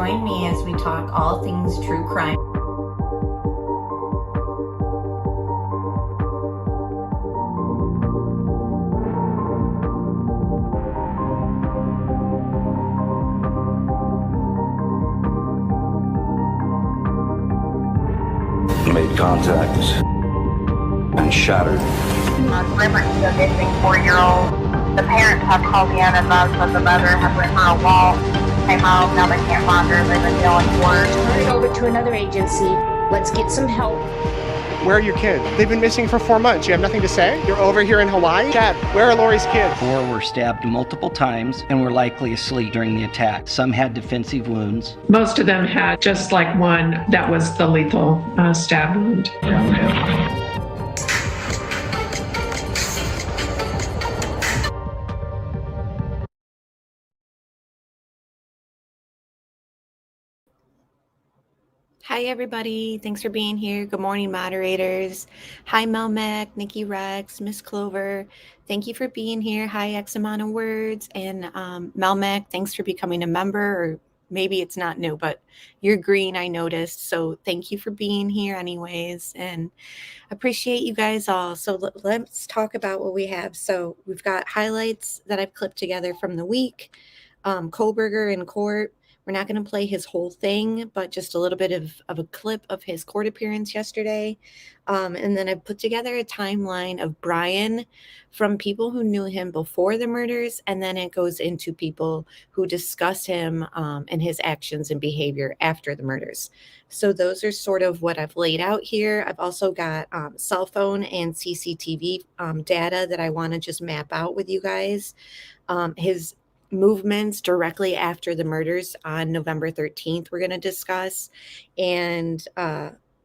join me as we talk all things true crime. Made contact and shattered. Reference to a missing 4-year-old. The parents have called in and advised that the mother had went for a walk, came home, now they can't find her, they've been yelling for her. Turn it over to another agency. Let's get some help. Where are your kids? They've been missing for 4 months. You have nothing to say? You're over here in Hawaii? Dad, where are Lori's kids? 4 were stabbed multiple times and were likely asleep during the attack. Some had defensive wounds. Most of them had just like one that was the lethal stab wound. Hi, everybody. Thanks for being here. Good morning, moderators. Hi, Melmac, Nikki Rex, Miss Clover. Thank you for being here. Hi, X amount of words. And Melmac, thanks for becoming a member, or maybe it's not new, but you're green, I noticed. So thank you for being here anyways. And appreciate you guys all. So let's talk about what we have. So we've got highlights that I've clipped together from the week. Kohberger in court. We're not going to play his whole thing, but just a little bit of a clip of his court appearance yesterday. And then I put together a timeline of Bryan from people who knew him before the murders, and then it goes into people who discuss him and his actions and behavior after the murders. So those are sort of what I've laid out here. I've also got cell phone and CCTV data that I want to just map out with you guys. His movements directly after the murders on November 13th we're going to discuss, and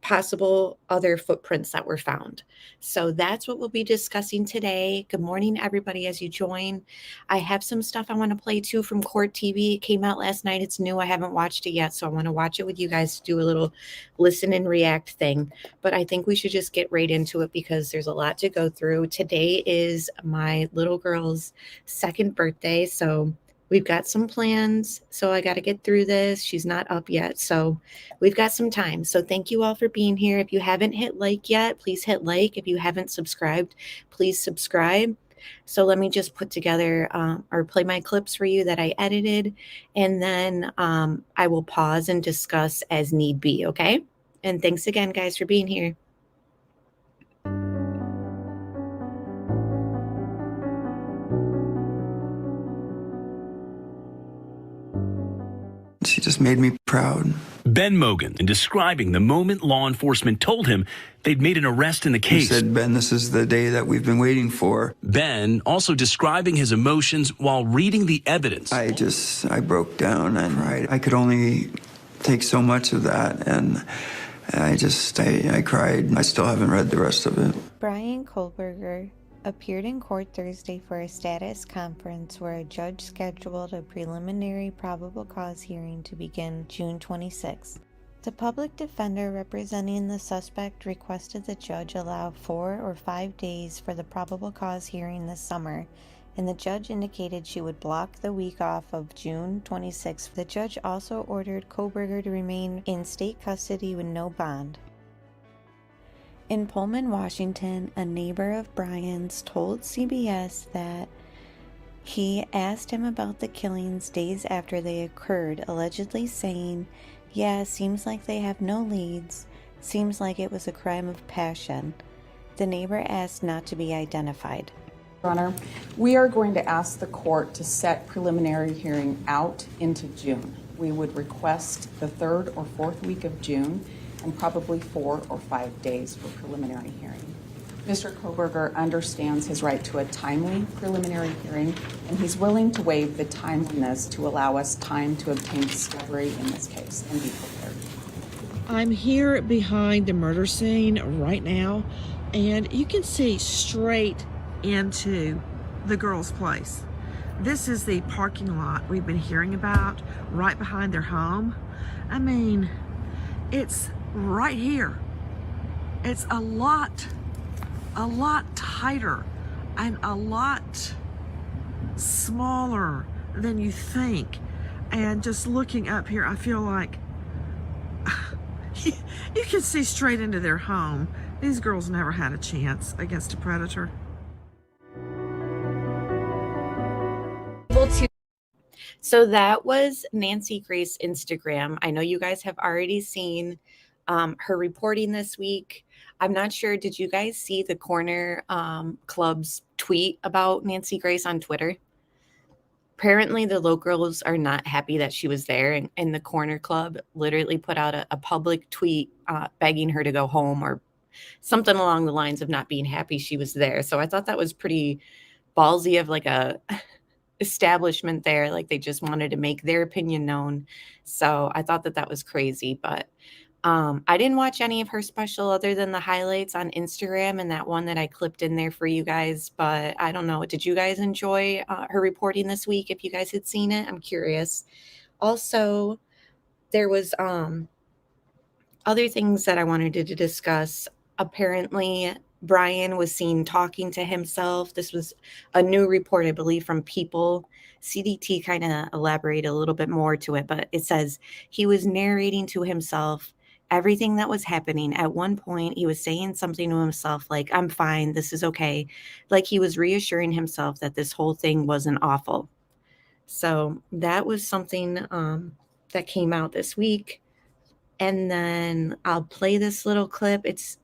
possible other footprints that were found. So that's what we'll be discussing today. Good morning, everybody, as you join. I have some stuff I want to play too from Court TV. It came out last night. It's new. I haven't watched it yet, so I want to watch it with you guys to do a little listen and react thing. But I think we should just get right into it because there's a lot to go through. Today is my little girl's 2nd birthday, so we've got some plans, so I got to get through this. She's not up yet, so we've got some time. So thank you all for being here. If you haven't hit like yet, please hit like. If you haven't subscribed, please subscribe. So let me just put together or play my clips for you that I edited, and then I will pause and discuss as need be, okay? And thanks again, guys, for being here. She just made me proud. Ben Mogan, in describing the moment law enforcement told him they'd made an arrest in the case. He said, Ben, this is the day that we've been waiting for. Ben also describing his emotions while reading the evidence. I broke down and I could only take so much of that, and I cried. I still haven't read the rest of it. Bryan Kohberger appeared in court Thursday for a status conference where a judge scheduled a preliminary probable cause hearing to begin June 26. The public defender representing the suspect requested the judge allow 4 or 5 days for the probable cause hearing this summer, and the judge indicated she would block the week off of June 26. The judge also ordered Kohberger to remain in state custody with no bond. In Pullman, Washington, a neighbor of Bryan's told CBS that he asked him about the killings days after they occurred, allegedly saying, "Yeah, seems like they have no leads. Seems like it was a crime of passion." The neighbor asked not to be identified. Your Honor, we are going to ask the court to set preliminary hearing out into June. We would request the 3rd or 4th week of June, and probably 4 or 5 days for preliminary hearing. Mr. Kohberger understands his right to a timely preliminary hearing, and he's willing to waive the timeliness to allow us time to obtain discovery in this case and be prepared. I'm here behind the murder scene right now, and you can see straight into the girl's place. This is the parking lot we've been hearing about right behind their home. I mean, it's right here. It's a lot tighter and a lot smaller than you think. And just looking up here, I feel like you can see straight into their home. These girls never had a chance against a predator. So that was Nancy Grace Instagram. I know you guys have already seen her reporting this week. I'm not sure, did you guys see the Corner Club's tweet about Nancy Grace on Twitter? Apparently the locals are not happy that she was there, and the Corner Club literally put out a public tweet begging her to go home or something along the lines of not being happy she was there. So I thought that was pretty ballsy of like a establishment there. Like they just wanted to make their opinion known. So I thought that that was crazy, but I didn't watch any of her special other than the highlights on Instagram and that one that I clipped in there for you guys. But I don't know. Did you guys enjoy her reporting this week? If you guys had seen it, I'm curious. Also, there was other things that I wanted to discuss. Apparently, Bryan was seen talking to himself. This was a new report, I believe, from People. CDT kind of elaborated a little bit more to it, but it says he was narrating to himself everything that was happening. At one point, he was saying something to himself like, I'm fine, this is okay. Like he was reassuring himself that this whole thing wasn't awful. So that was something that came out this week. And then I'll play this little clip. It's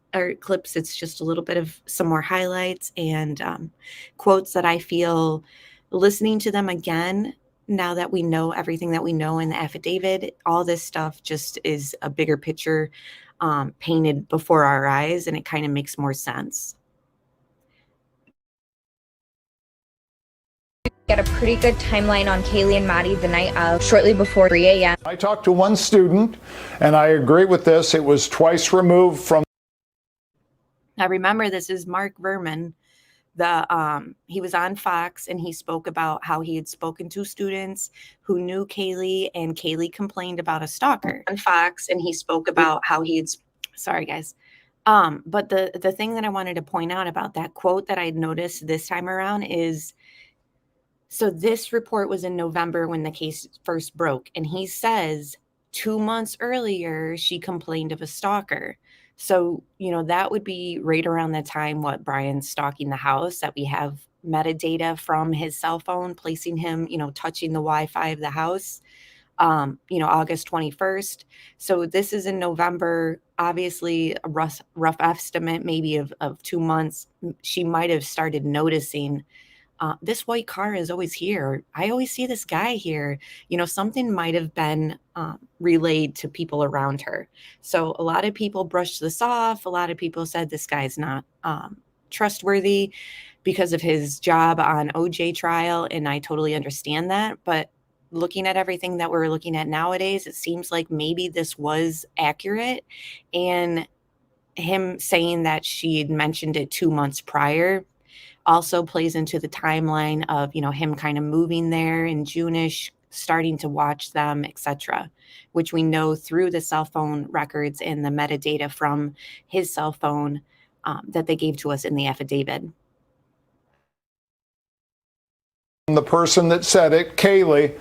just a little bit of some more highlights and quotes that I feel listening to them again, now that we know everything that we know in the affidavit, all this stuff just is a bigger picture painted before our eyes, and it kind of makes more sense. Get a pretty good timeline on Kaylee and Maddie the night of, shortly before 3 a.m. I talked to one student, and I agree with this. It was twice removed from. Now remember, this is Mark Verman. He was on Fox and he spoke about how he had spoken to students who knew Kaylee, and Kaylee complained about a stalker on Fox, and he spoke about how he had, sorry guys. But the thing that I wanted to point out about that quote that I noticed this time around is, so this report was in November when the case first broke, and he says 2 months earlier, she complained of a stalker. So, that would be right around the time Bryan's stalking the house, that we have metadata from his cell phone, placing him, touching the Wi-Fi of the house, August 21st. So this is in November, obviously a rough estimate, maybe of 2 months. She might have started noticing this white car is always here. I always see this guy here. Something might have been relayed to people around her. So a lot of people brushed this off. A lot of people said this guy's not trustworthy because of his job on OJ trial. And I totally understand that. But looking at everything that we're looking at nowadays, it seems like maybe this was accurate. And him saying that she had mentioned it 2 months prior also plays into the timeline of, him kind of moving there in June-ish, starting to watch them, etc., which we know through the cell phone records and the metadata from his cell phone that they gave to us in the affidavit. The person that said it, Kaylee,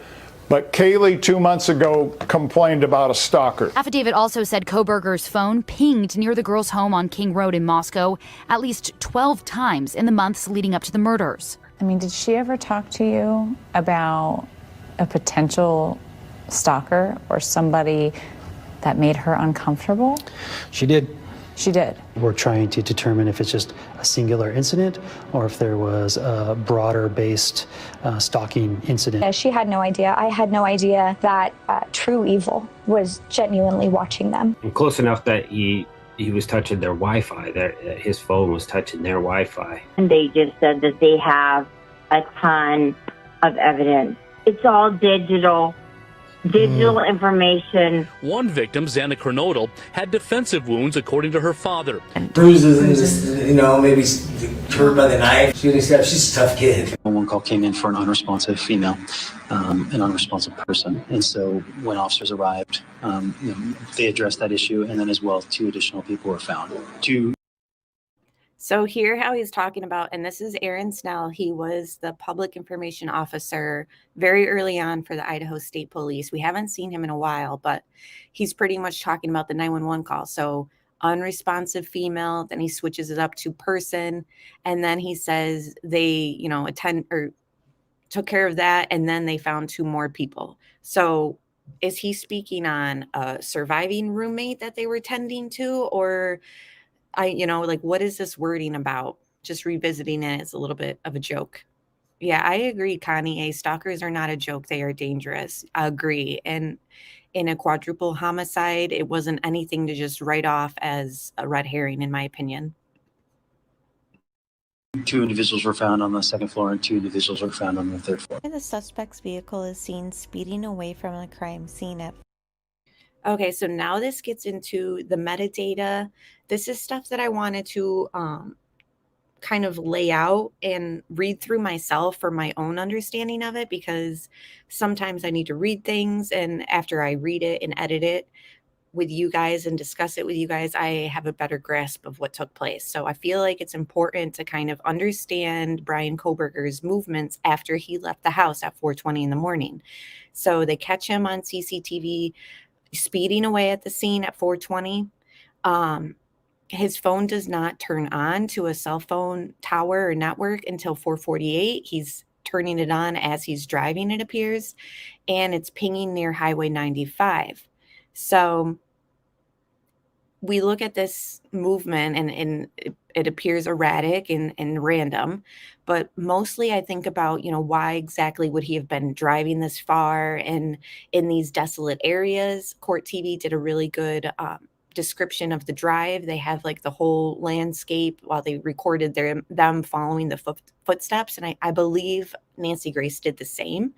but Kaylee 2 months ago complained about a stalker. Affidavit also said Kohberger's phone pinged near the girl's home on King Road in Moscow at least 12 times in the months leading up to the murders. I mean, did she ever talk to you about a potential stalker or somebody that made her uncomfortable? She did. She did. We're trying to determine if it's just a singular incident or if there was a broader based stalking incident. She had no idea. I had no idea that True Evil was genuinely watching them. And close enough that he was touching their Wi-Fi, that his phone was touching their Wi-Fi. And they just said that they have a ton of evidence. It's all digital information. One victim, Xana Kernodle, had defensive wounds, according to her father. Bruises, maybe hurt by the knife. She's a tough kid. One call came in for an unresponsive female, an unresponsive person. And so when officers arrived, they addressed that issue, and then as well, 2 additional people were found. So here how he's talking about, and this is Aaron Snell. He was the public information officer very early on for the Idaho State Police. We haven't seen him in a while, but he's pretty much talking about the 911 call. So unresponsive female, then he switches it up to person, and then he says they, attend or took care of that, and then they found 2 more people. So is he speaking on a surviving roommate that they were tending to, or like, what is this wording about? Just revisiting it is a little bit of a joke. Yeah, I agree, Connie. Stalkers are not a joke. They are dangerous. I agree. And in a quadruple homicide, it wasn't anything to just write off as a red herring, in my opinion. 2 individuals were found on the second floor and 2 individuals were found on the third floor. The suspect's vehicle is seen speeding away from the crime scene at. Okay, so now this gets into the metadata. This is stuff that I wanted to kind of lay out and read through myself for my own understanding of it, because sometimes I need to read things, and after I read it and edit it with you guys and discuss it with you guys, I have a better grasp of what took place. So I feel like it's important to kind of understand Bryan Kohberger's movements after he left the house at 4:20 in the morning. So they catch him on CCTV speeding away at the scene at 4:20. His phone does not turn on to a cell phone tower or network until 4:48. He's turning it on as he's driving, it appears, and it's pinging near Highway 95. So we look at this movement and it appears erratic and random, but mostly I think about, why exactly would he have been driving this far and in these desolate areas. Court TV did a really good description of the drive. They have like the whole landscape while they recorded them following the footsteps. And I believe Nancy Grace did the same.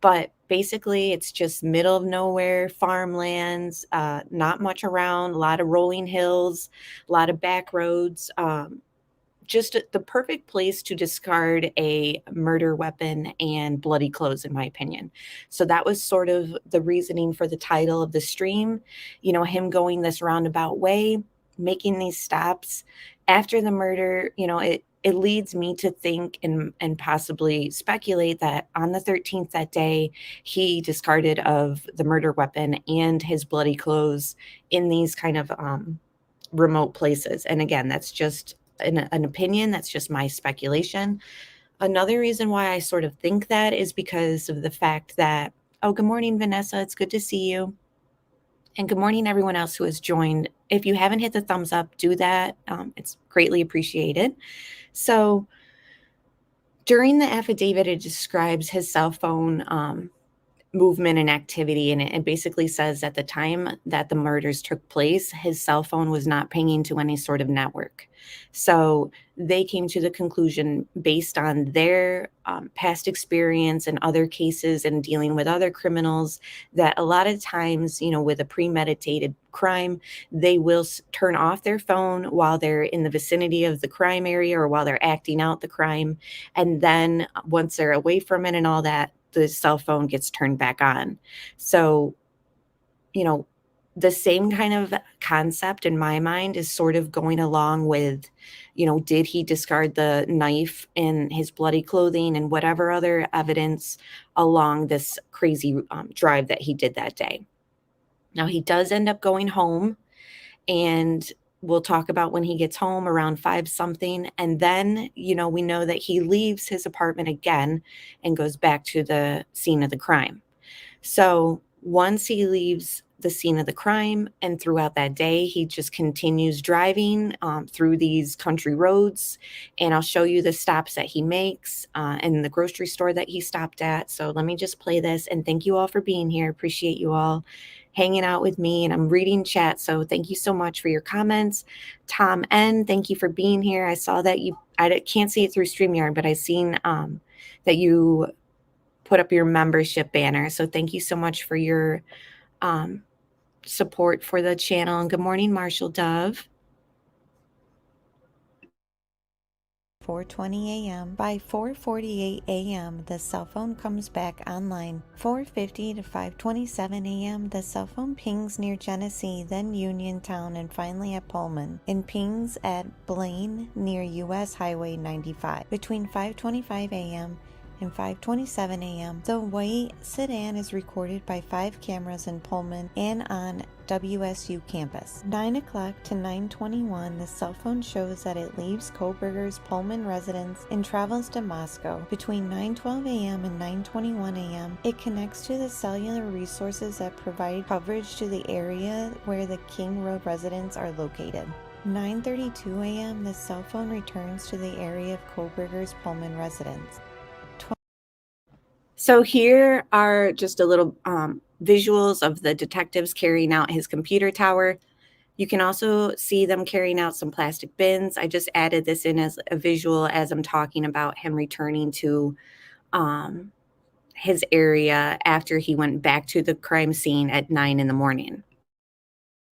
But basically, it's just middle of nowhere, farmlands, not much around, a lot of rolling hills, a lot of back roads. Just the perfect place to discard a murder weapon and bloody clothes, in my opinion. So that was sort of the reasoning for the title of the stream. Him going this roundabout way, making these stops after the murder. It leads me to think and possibly speculate that on the 13th that day, he discarded of the murder weapon and his bloody clothes in these kind of remote places. And again, that's just an opinion. That's just my speculation. Another reason why I sort of think that is because of the fact that, good morning, Vanessa. It's good to see you. And good morning, everyone else who has joined. If you haven't hit the thumbs up, do that. It's greatly appreciated. So during the affidavit, it describes his cell phone movement and activity, and it basically says at the time that the murders took place, his cell phone was not pinging to any sort of network. So they came to the conclusion, based on their past experience and other cases and dealing with other criminals, that a lot of times, with a premeditated crime, they will turn off their phone while they're in the vicinity of the crime area or while they're acting out the crime. And then once they're away from it and all that, the cell phone gets turned back on. So, the same kind of concept in my mind is sort of going along with, did he discard the knife in his bloody clothing and whatever other evidence along this crazy drive that he did that day. Now, he does end up going home, and we'll talk about when he gets home around 5 something. And then, we know that he leaves his apartment again and goes back to the scene of the crime. So once he leaves the scene of the crime and throughout that day, he just continues driving through these country roads. And I'll show you the stops that he makes and the grocery store that he stopped at. So let me just play this. And thank you all for being here. Appreciate you all hanging out with me, and I'm reading chat. So thank you so much for your comments. Tom N., thank you for being here. I saw that I can't see it through StreamYard, but I seen that you put up your membership banner. So thank you so much for your support for the channel. And good morning, Marshall Dove. 4:20 a.m. By 4:48 a.m., the cell phone comes back online. 4:50 to 5:27 a.m., the cell phone pings near Genesee, then Uniontown, and finally at Pullman, and pings at Blaine near U.S. Highway 95. Between 5:25 a.m. and 5:27 a.m., the white sedan is recorded by 5 cameras in Pullman and on WSU campus. 9 o'clock to 9:21, the cell phone shows that it leaves Kohberger's Pullman residence and travels to Moscow. Between 9:12 a.m. and 9:21 a.m., it connects to the cellular resources that provide coverage to the area where the King Road residents are located. 9:32 a.m., the cell phone returns to the area of Kohberger's Pullman residence. So here are just a little visuals of the detectives carrying out his computer tower. You can also see them carrying out some plastic bins. I just added this in as a visual as I'm talking about him returning to his area after he went back to the crime scene at 9 in the morning.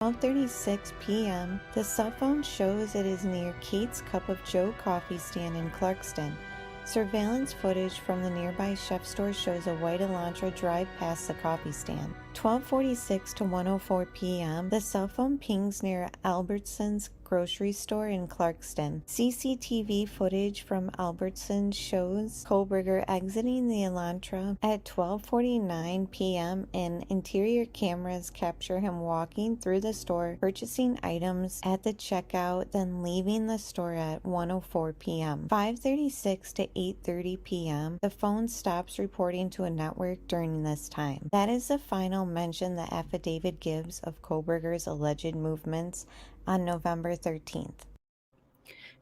12:36 p.m., the cell phone shows it is near Kate's Cup of Joe coffee stand in Clarkston. Surveillance footage from the nearby chef store shows a white Elantra drive past the coffee stand. 12:46 to 1:04 p.m., the cell phone pings near Albertson's grocery store in Clarkston. CCTV footage from Albertsons shows Kohberger exiting the Elantra at 12:49 p.m. and interior cameras capture him walking through the store, purchasing items at the checkout, then leaving the store at 1:04 p.m. 5:36 to 8:30 p.m., the phone stops reporting to a network during this time. That is the final mention the affidavit gives of Kohberger's alleged movements on November 13th.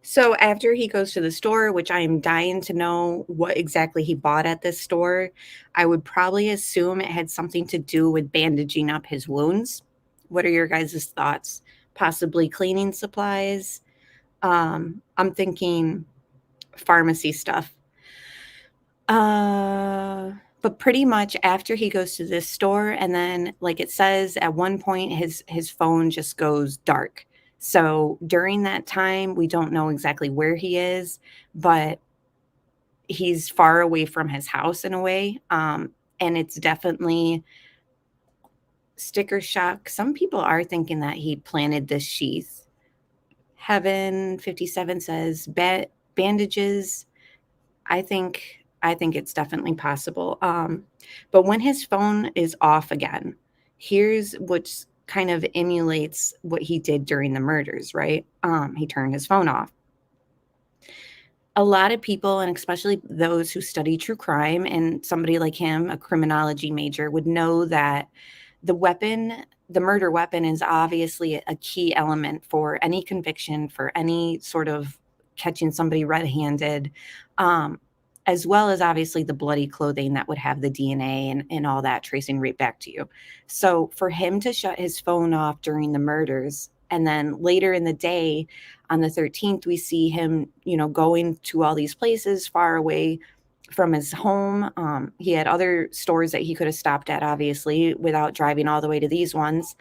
So after he goes to the store, which I am dying to know what exactly he bought at this store, I would probably assume it had something to do with bandaging up his wounds. What are your guys' thoughts? Possibly cleaning supplies. I'm thinking pharmacy stuff. But pretty much after he goes to this store, and then like it says at one point his phone just goes dark. So during that time, we don't know exactly where he is, but he's far away from his house in a way. And it's definitely sticker shock. Some people are thinking that he planted this sheath. Heaven 57 says bandages. I think it's definitely possible. But when his phone is off again, here's what's kind of emulates what he did during the murders, right? He turned his phone off. A lot of people, and especially those who study true crime, and somebody like him, a criminology major, would know that the murder weapon is obviously a key element for any conviction, for any sort of catching somebody red-handed, as well as obviously the bloody clothing that would have the DNA and all that tracing right back to you. So for him to shut his phone off during the murders, and then later in the day on the 13th, we see him, going to all these places far away from his home. He had other stores that he could have stopped at, obviously, without driving all the way to these ones.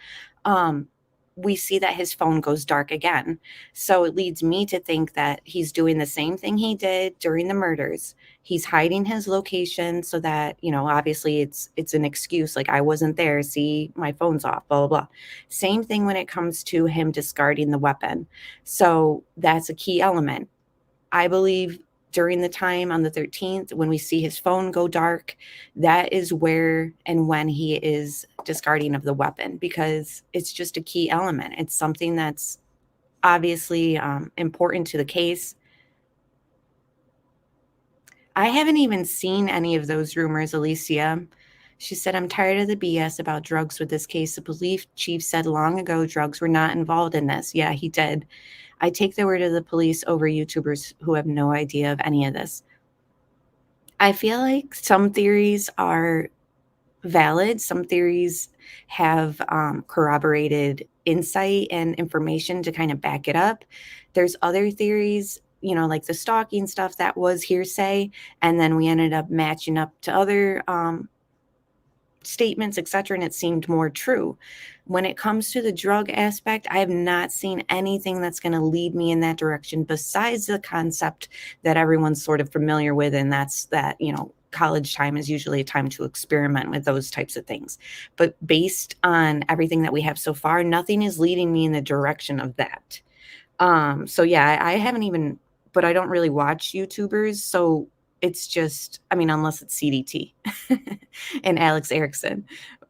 We see that his phone goes dark again. So it leads me to think that he's doing the same thing he did during the murders. He's hiding his location so that, obviously it's an excuse, like I wasn't there, see, my phone's off, blah, blah, blah. Same thing when it comes to him discarding the weapon. So that's a key element. I believe during the time on the 13th, when we see his phone go dark, that is where and when he is discarding of the weapon, because it's just a key element. It's something that's obviously important to the case. I haven't even seen any of those rumors, Alicia. She said, I'm tired of the BS about drugs with this case. The police chief said long ago drugs were not involved in this. Yeah, he did. I take the word of the police over YouTubers who have no idea of any of this. I feel like some theories are valid. Some theories have corroborated insight and information to kind of back it up. There's other theories, like the stalking stuff that was hearsay, and then we ended up matching up to other statements, etc., and it seemed more true. When it comes to the drug aspect, I have not seen anything that's going to lead me in that direction besides the concept that everyone's sort of familiar with, and that's that, college time is usually a time to experiment with those types of things. But based on everything that we have so far, nothing is leading me in the direction of that. So yeah, I haven't even, but I don't really watch YouTubers, so it's just, unless it's CDT and Alex Erickson,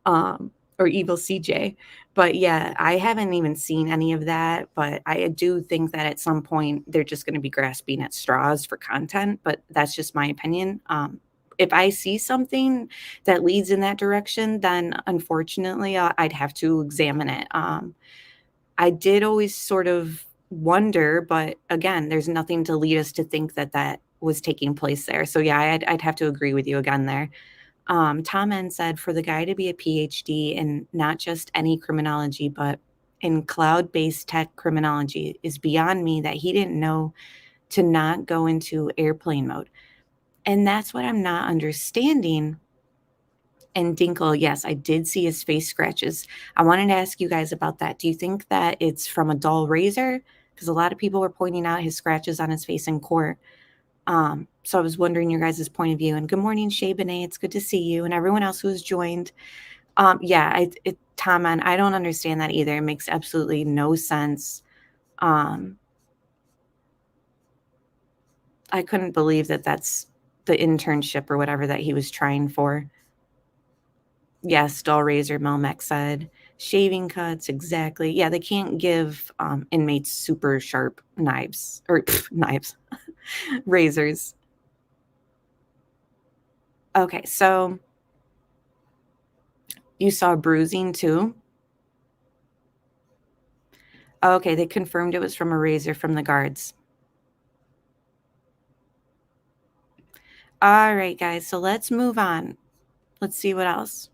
or Evil CJ. But yeah, I haven't even seen any of that, but I do think that at some point they're just going to be grasping at straws for content, but that's just my opinion. If I see something that leads in that direction, then unfortunately I'd have to examine it. I did always sort of wonder, but again, there's nothing to lead us to think that that was taking place there. So yeah, I'd have to agree with you again there. Tom N said, for the guy to be a PhD in not just any criminology, but in cloud-based tech criminology is beyond me that he didn't know to not go into airplane mode. And that's what I'm not understanding. And Dinkle, yes, I did see his face scratches. I wanted to ask you guys about that. Do you think that it's from a dull razor? Because a lot of people were pointing out his scratches on his face in court. So I was wondering your guys' point of view. And good morning, Shay Benet. It's good to see you and everyone else who has joined. Tom, and I don't understand that either. It makes absolutely no sense. I couldn't believe that that's the internship or whatever that he was trying for. Yes, dull razor, Melmec said. Shaving cuts, exactly. Yeah, they can't give inmates super sharp knives, or knives, razors. Okay, so you saw bruising too? Okay, they confirmed it was from a razor from the guards. All right, guys, so let's move on. Let's see what else.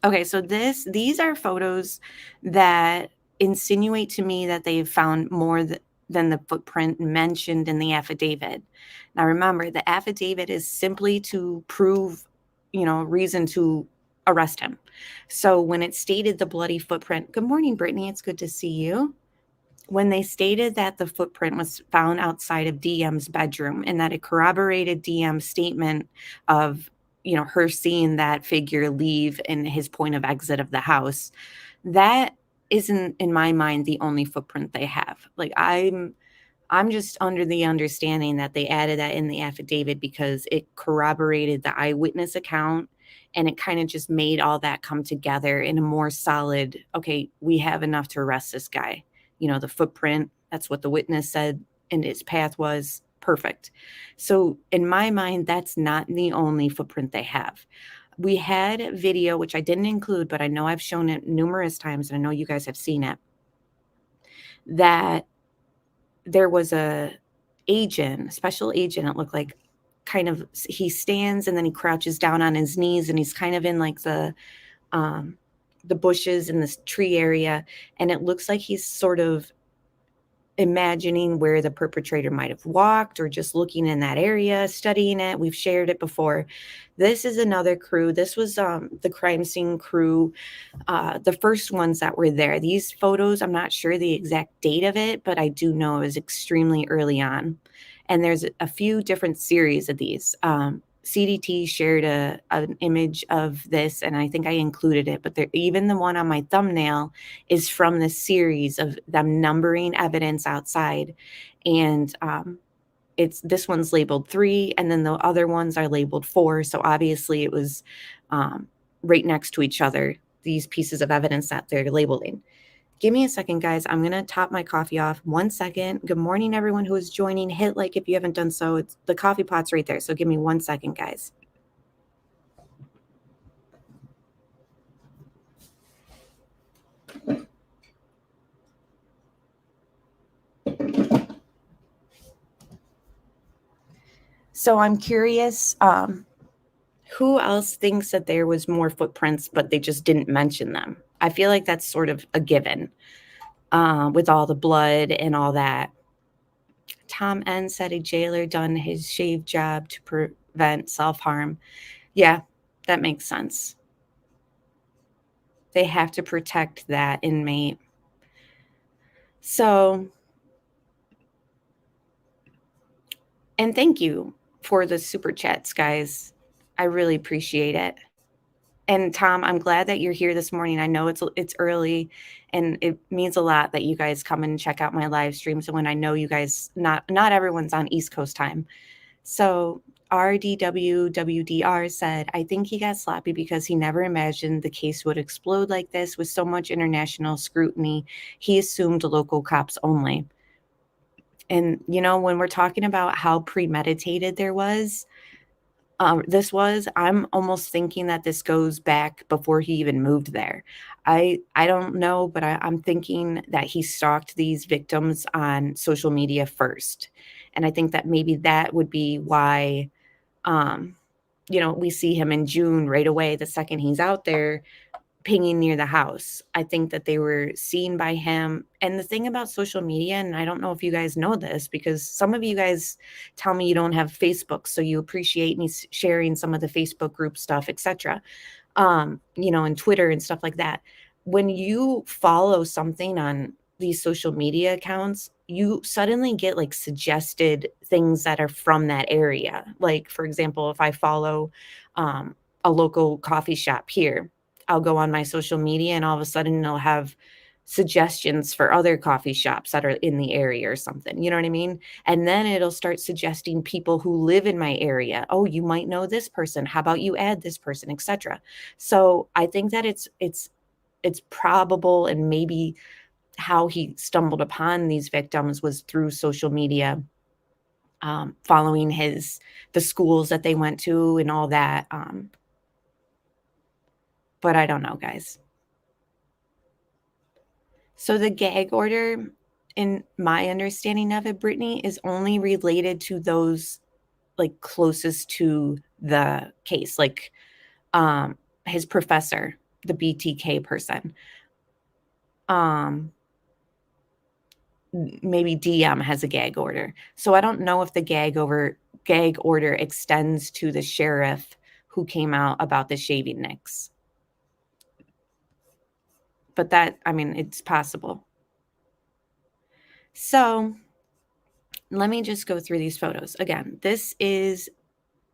Okay, so these are photos that insinuate to me that they've found more than the footprint mentioned in the affidavit. Now, remember, the affidavit is simply to prove, reason to arrest him. So when it stated the bloody footprint, good morning, Brittany, it's good to see you. When they stated that the footprint was found outside of DM's bedroom and that it corroborated DM's statement of, her seeing that figure leave in his point of exit of the house, that isn't, in my mind, the only footprint they have. Like, I'm just under the understanding that they added that in the affidavit because it corroborated the eyewitness account, and it kind of just made all that come together in a more solid, okay, we have enough to arrest this guy. The footprint, that's what the witness said, and his path was perfect. So in my mind, that's not the only footprint they have. We had video, which I didn't include, but I know I've shown it numerous times, and I know you guys have seen it, that there was a special agent, it looked like, kind of, he stands and then he crouches down on his knees, and he's kind of in like the bushes in this tree area, and it looks like he's sort of imagining where the perpetrator might have walked or just looking in that area, studying it. We've shared it before. This is another crew. This was the crime scene crew, the first ones that were there. These photos, I'm not sure the exact date of it, but I do know it was extremely early on. And there's a few different series of these. CDT shared an image of this, and I think I included it, but even the one on my thumbnail is from this series of them numbering evidence outside. And this one's labeled 3, and then the other ones are labeled 4. So obviously it was right next to each other, these pieces of evidence that they're labeling. Give me a second, guys. I'm going to top my coffee off. 1 second. Good morning, everyone who is joining. Hit like if you haven't done so. The coffee pot's right there. So give me 1 second, guys. So I'm curious, who else thinks that there was more footprints, but they just didn't mention them? I feel like that's sort of a given. With all the blood and all that. Tom N said a jailer done his shave job to prevent self-harm. Yeah, That makes sense. They have to protect that inmate. So, and thank you for the super chats, guys. I really appreciate it. And Tom, I'm glad that you're here this morning. I know it's early, and it means a lot that you guys come and check out my live streams. And when I know you guys, not everyone's on East Coast time. So RDWWDR said, I think he got sloppy because he never imagined the case would explode like this with so much international scrutiny. He assumed local cops only. And, you know, when we're talking about how premeditated I'm almost thinking that this goes back before he even moved there. I don't know, but I'm thinking that he stalked these victims on social media first. And I think that maybe that would be why, we see him in June right away, the second he's out there pinging near the house. I think that they were seen by him. And the thing about social media, and I don't know if you guys know this, because some of you guys tell me you don't have Facebook, so you appreciate me sharing some of the Facebook group stuff, etc. And Twitter and stuff like that. When you follow something on these social media accounts, you suddenly get like suggested things that are from that area. Like, for example, if I follow a local coffee shop here, I'll go on my social media and all of a sudden it'll have suggestions for other coffee shops that are in the area or something. You know what I mean? And then it'll start suggesting people who live in my area. Oh, you might know this person. How about you add this person, etc. So I think that it's probable, and maybe how he stumbled upon these victims was through social media, following the schools that they went to and all that. But I don't know, guys. So the gag order, in my understanding of it, Brittany, is only related to those like closest to the case, like his professor, the BTK person. Maybe DM has a gag order. So I don't know if the gag order extends to the sheriff who came out about the shaving nicks. But it's possible. So let me just go through these photos. Again, this is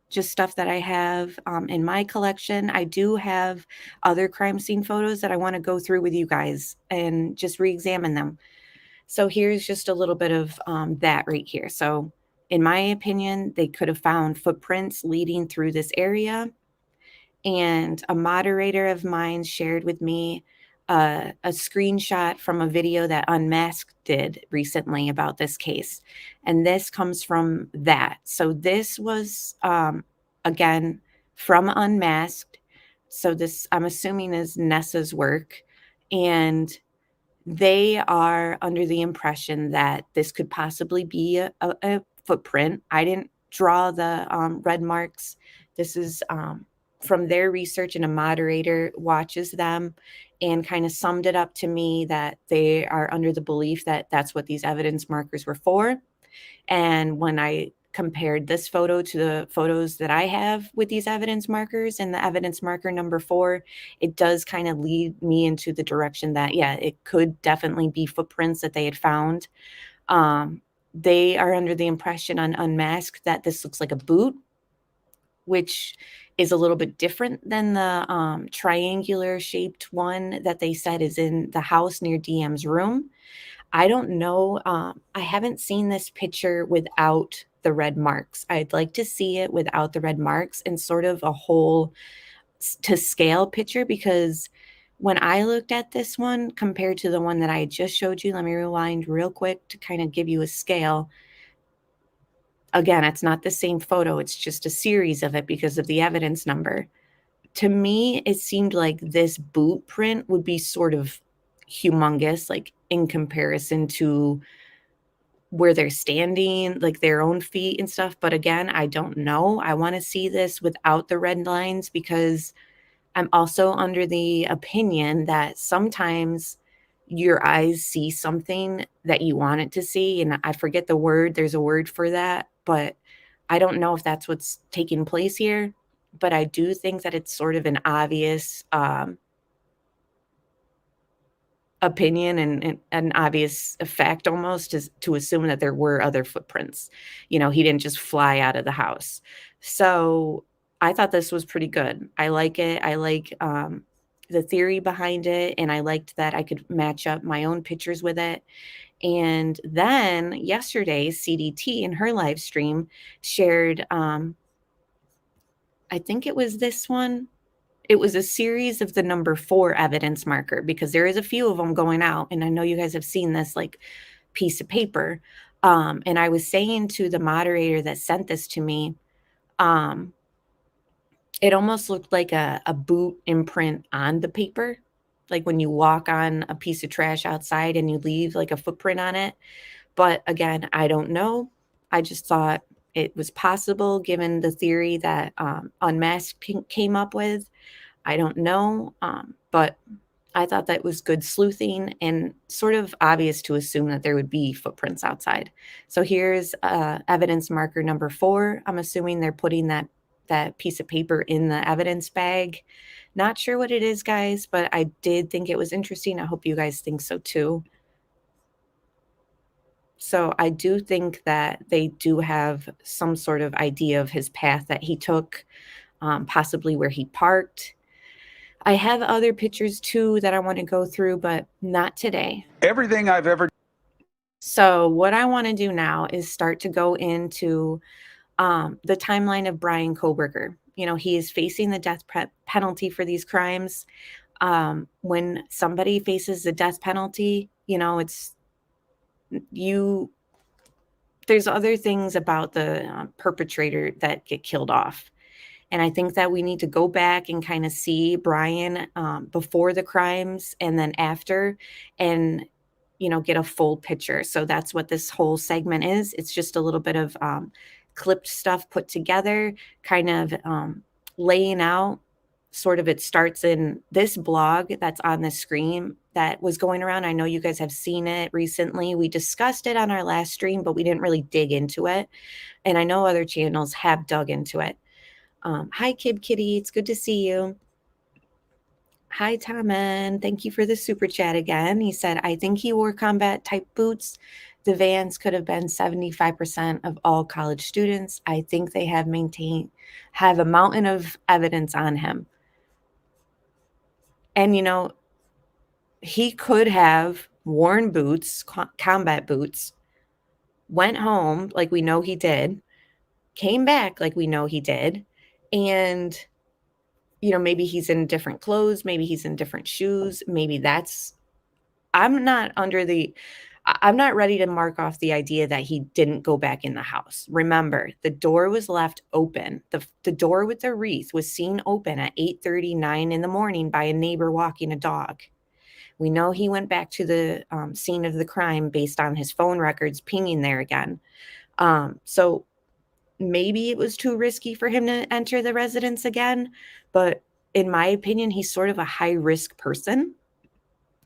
just stuff that I have in my collection. I do have other crime scene photos that I want to go through with you guys and just re-examine them. So here's just a little bit of that right here. So in my opinion, they could have found footprints leading through this area. And a moderator of mine shared with me a screenshot from a video that Unmasked did recently about this case. And this comes from that. So this was, again, from Unmasked. So this, I'm assuming, is Nessa's work. And they are under the impression that this could possibly be a footprint. I didn't draw the red marks. This is from their research, and a moderator watches them and kind of summed it up to me that they are under the belief that that's what these evidence markers were for. And when I compared this photo to the photos that I have with these evidence markers and the evidence marker number 4, it does kind of lead me into the direction that, yeah, it could definitely be footprints that they had found. They are under the impression on Unmasked that this looks like a boot, which is a little bit different than the triangular shaped one that they said is in the house near DM's room. I don't know. I haven't seen this picture without the red marks. I'd like to see it without the red marks and sort of a whole to scale picture, because when I looked at this one compared to the one that I just showed you, let me rewind real quick to kind of give you a scale. Again, it's not the same photo. It's just a series of it because of the evidence number. To me, it seemed like this boot print would be sort of humongous, like in comparison to where they're standing, like their own feet and stuff. But again, I don't know. I want to see this without the red lines, because I'm also under the opinion that sometimes your eyes see something that you want it to see. And I forget the word. There's a word for that, but I don't know if that's what's taking place here. but I do think that it's sort of an obvious opinion and an obvious fact almost is to assume that there were other footprints. He didn't just fly out of the house. So I thought this was pretty good. I like it. I like the theory behind it, and I liked that I could match up my own pictures with it. And then yesterday, CDT in her live stream shared, I think it was this one. It was a series of the number 4 evidence marker, because there is a few of them going out. And I know you guys have seen this like piece of paper. And I was saying to the moderator that sent this to me, it almost looked like a boot imprint on the paper. Like when you walk on a piece of trash outside and you leave like a footprint on it. But again, I don't know. I just thought it was possible given the theory that Unmasked came up with. I don't know, but I thought that was good sleuthing and sort of obvious to assume that there would be footprints outside. So here's evidence marker number 4. I'm assuming they're putting that piece of paper in the evidence bag. Not sure what it is, guys, but I did think it was interesting. I hope you guys think so too. So I do think that they do have some sort of idea of his path that he took, possibly where he parked. I have other pictures too that I want to go through, but not today. Everything I've ever. So what I want to do now is start to go into the timeline of Bryan Kohberger. He is facing the death penalty for these crimes. When somebody faces the death penalty, there's other things about the perpetrator that get killed off. And I think that we need to go back and kind of see Bryan before the crimes and then after, and, get a full picture. So that's what this whole segment is. It's just a little bit of clipped stuff put together, kind of laying out. Sort of, it starts in this blog that's on the screen that was going around. I know you guys have seen it recently. We discussed it on our last stream, but we didn't really dig into it. And I know other channels have dug into it. Hi, Kid Kitty. It's good to see you. Hi, Tommen. Thank you for the super chat again. He said, I think he wore combat type boots. The Vans could have been 75% of all college students. I think they have a mountain of evidence on him. And, he could have worn boots, combat boots, went home like we know he did, came back like we know he did. And, maybe he's in different clothes. Maybe he's in different shoes. Maybe I'm not ready to mark off the idea that he didn't go back in the house. Remember, the door was left open. The door with the wreath was seen open at 8:39 in the morning by a neighbor walking a dog. We know he went back to the scene of the crime based on his phone records pinging there again. So maybe it was too risky for him to enter the residence again. But in my opinion, he's sort of a high-risk person.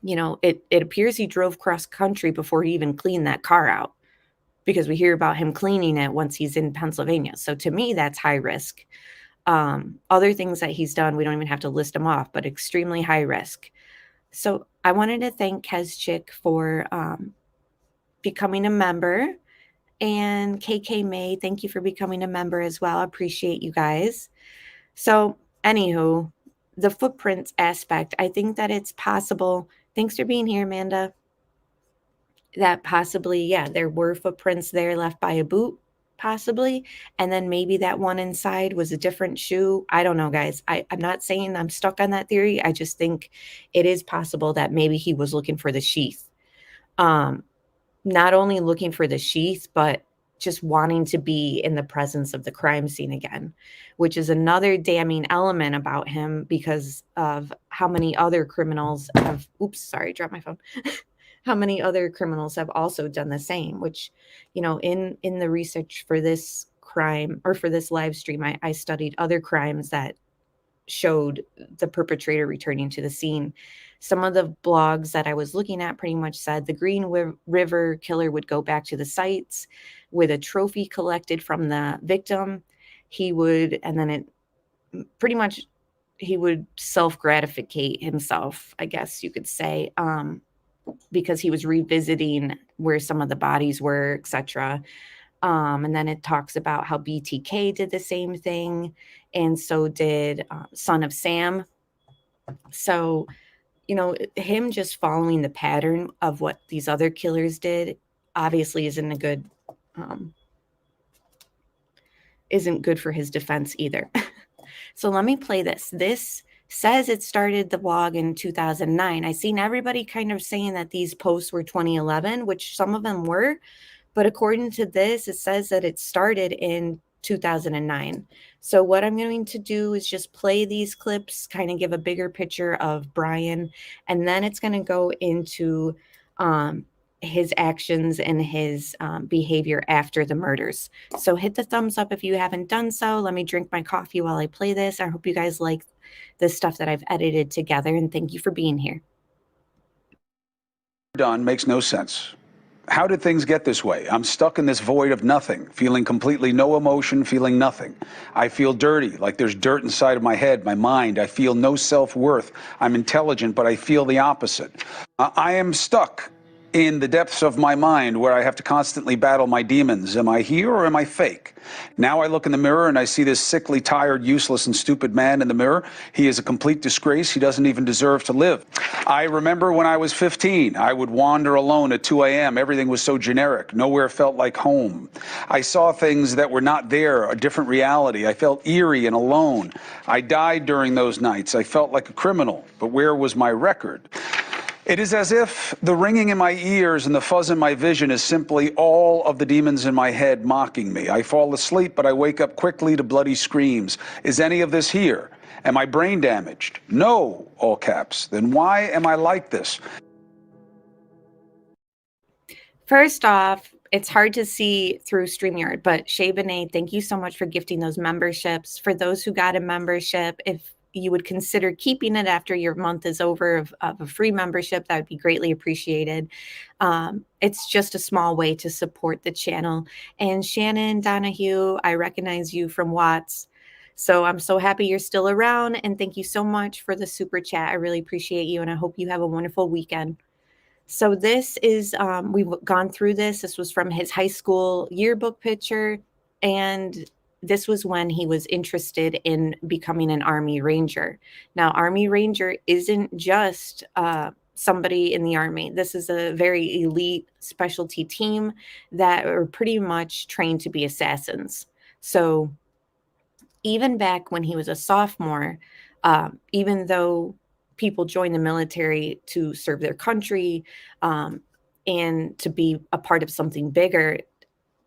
It appears he drove cross country before he even cleaned that car out, because we hear about him cleaning it once he's in Pennsylvania. So to me, that's high risk. Other things that he's done, we don't even have to list them off, but extremely high risk. So I wanted to thank Kezchik for becoming a member. And KK May, thank you for becoming a member as well. I appreciate you guys. So anywho, the footprints aspect, I think that it's possible. Thanks for being here, Amanda. That possibly, there were footprints there left by a boot, possibly. And then maybe that one inside was a different shoe. I don't know, guys. I'm not saying I'm stuck on that theory. I just think it is possible that maybe he was looking for the sheath. Not only looking for the sheath, but just wanting to be in the presence of the crime scene again, which is another damning element about him because of how many other criminals have, dropped my phone. How many other criminals have also done the same, which, in the research for this crime or for this live stream, I studied other crimes that showed the perpetrator returning to the scene. Some of the blogs that I was looking at pretty much said the Green River killer would go back to the sites with a trophy collected from the victim. He would, and then it pretty much he would self-gratificate himself, I guess you could say, because he was revisiting where some of the bodies were, etc. And then it talks about how BTK did the same thing, and so did Son of Sam. So, you know, him just following the pattern of what these other killers did obviously isn't good for his defense either. So let me play this. This says it started the blog in 2009. I've seen everybody kind of saying that these posts were 2011, which some of them were, but according to this, it says that it started in 2009. So what I'm going to do is just play these clips, kind of give a bigger picture of Bryan, and then it's going to go into his actions and his behavior after the murders. So hit the thumbs up if you haven't done so. Let me drink my coffee while I play this. I hope you guys like the stuff that I've edited together, and thank you for being here. Done makes no sense. How did things get this way? I'm stuck in this void of nothing, feeling completely no emotion, feeling nothing. I feel dirty, like there's dirt inside of my head, my mind. I feel no self-worth. I'm intelligent, but I feel the opposite. I am stuck in the depths of my mind where I have to constantly battle my demons. Am I here or am I fake? Now I look in the mirror and I see this sickly, tired, useless, and stupid man in the mirror. He is a complete disgrace. He doesn't even deserve to live. I remember when I was 15, I would wander alone at 2 a.m. Everything was so generic. Nowhere felt like home. I saw things that were not there, a different reality. I felt eerie and alone. I died during those nights. I felt like a criminal, but where was my record? It is as if the ringing in my ears and the fuzz in my vision is simply all of the demons in my head mocking me. I fall asleep, but I wake up quickly to bloody screams. Is any of this here? Am I brain damaged? No, all caps. Then why am I like this? First off, it's hard to see through StreamYard, but Shay Benet, thank you so much for gifting those memberships. For those who got a membership, if you would consider keeping it after your month is over of a free membership, that would be greatly appreciated. It's just a small way to support the channel. And Shannon Donahue, I recognize you from Watts. So I'm so happy you're still around, and thank you so much for the super chat. I really appreciate you, and I hope you have a wonderful weekend. So this is, we've gone through this. This was from his high school yearbook picture, and this was when he was interested in becoming an Army Ranger. Now, Army Ranger isn't just somebody in the Army. This is a very elite specialty team that are pretty much trained to be assassins. So even back when he was a sophomore, even though people join the military to serve their country and to be a part of something bigger,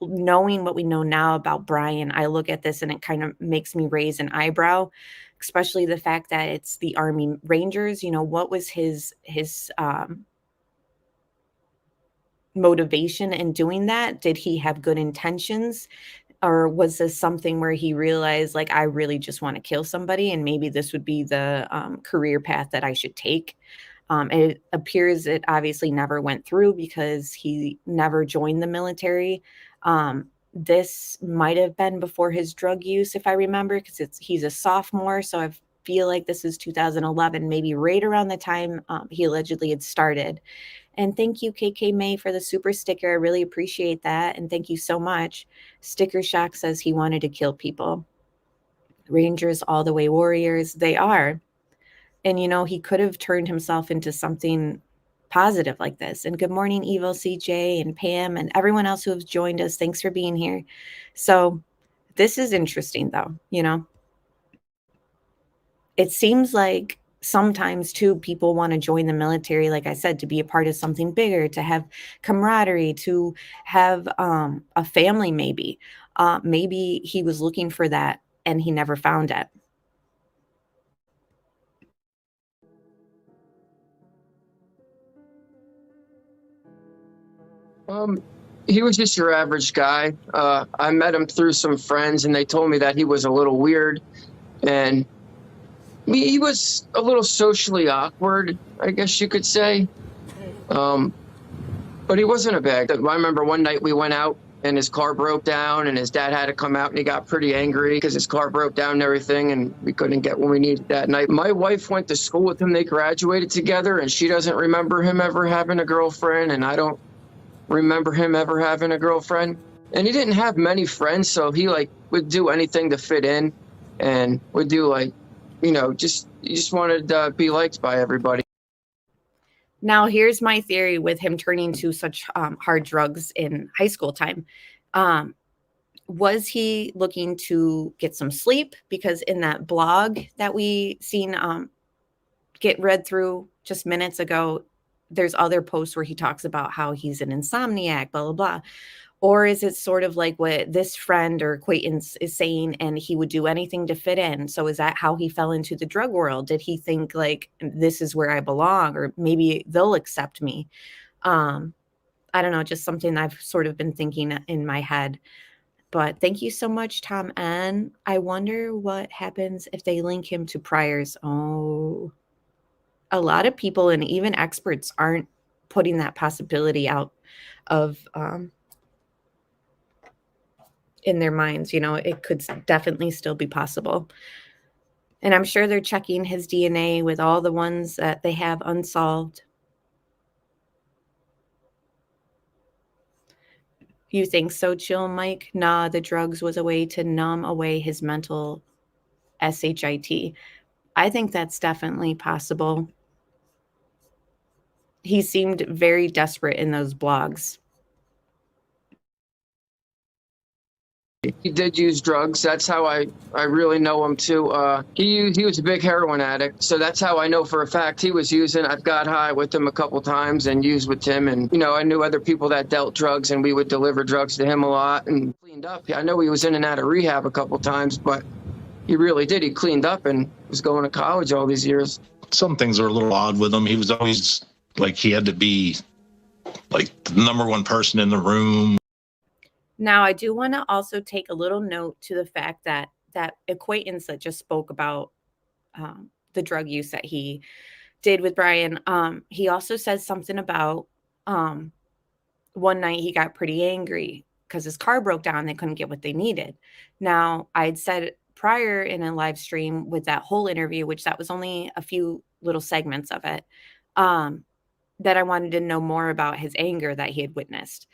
knowing what we know now about Bryan, I look at this and it kind of makes me raise an eyebrow, especially the fact that it's the Army Rangers. You know, what was his motivation in doing that? Did he have good intentions? Or was this something where he realized, like, I really just want to kill somebody, and maybe this would be the career path that I should take? It appears it obviously never went through because he never joined the military. This might have been before his drug use, if I remember, because he's a sophomore. So I feel like this is 2011, maybe right around the time he allegedly had started. And thank you, KK May, for the super sticker. I really appreciate that. And thank you so much. Sticker Shock says he wanted to kill people. Rangers all the way warriors. They are. And, you know, he could have turned himself into something positive like this. And good morning, Evil CJ and Pam and everyone else who has joined us. Thanks for being here. So this is interesting, though. You know, it seems like sometimes, too, people want to join the military, like I said, to be a part of something bigger, to have camaraderie, to have a family, maybe. Maybe he was looking for that and he never found it. He was just your average guy. I met him through some friends, and they told me that he was a little weird, and he was a little socially awkward, I guess you could say. But he wasn't a bad guy. I remember one night we went out, and his car broke down, and his dad had to come out, and he got pretty angry because his car broke down and everything, and we couldn't get what we needed that night. My wife went to school with him. They graduated together, and she doesn't remember him ever having a girlfriend, and I don't remember him ever having a girlfriend. And he didn't have many friends, so he would do anything to fit in, and would do he just wanted to be liked by everybody. Now, here's my theory with him turning to such hard drugs in high school time. Was he looking to get some sleep? Because in that blog that we seen get read through just minutes ago, there's other posts where he talks about how he's an insomniac, blah, blah, blah. Or is it sort of like what this friend or acquaintance is saying, and he would do anything to fit in? So is that how he fell into the drug world? Did he think this is where I belong, or maybe they'll accept me? I don't know, just something I've sort of been thinking in my head. But thank you so much, Tom N. I wonder what happens if they link him to priors. Oh, a lot of people and even experts aren't putting that possibility out of in their minds. It could definitely still be possible. And I'm sure they're checking his DNA with all the ones that they have unsolved. You think so, Chill Mike? Nah, the drugs was a way to numb away his mental shit. I think that's definitely possible. He seemed very desperate in those blogs. He did use drugs. That's how I really know him too. He was a big heroin addict, so that's how I know for a fact he was using. I've got high with him a couple times and used with him, and I knew other people that dealt drugs, and we would deliver drugs to him a lot and cleaned up. I know he was in and out of rehab a couple times, but he really did. He cleaned up and was going to college all these years. Some things are a little odd with him. He was always he had to be the number one person in the room. Now, I do want to also take a little note to the fact that that acquaintance that just spoke about the drug use that he did with Bryan, he also says something about one night he got pretty angry because his car broke down. They couldn't get what they needed. Now, I'd said prior in a live stream with that whole interview, which that was only a few little segments of it, that I wanted to know more about his anger that he had witnessed.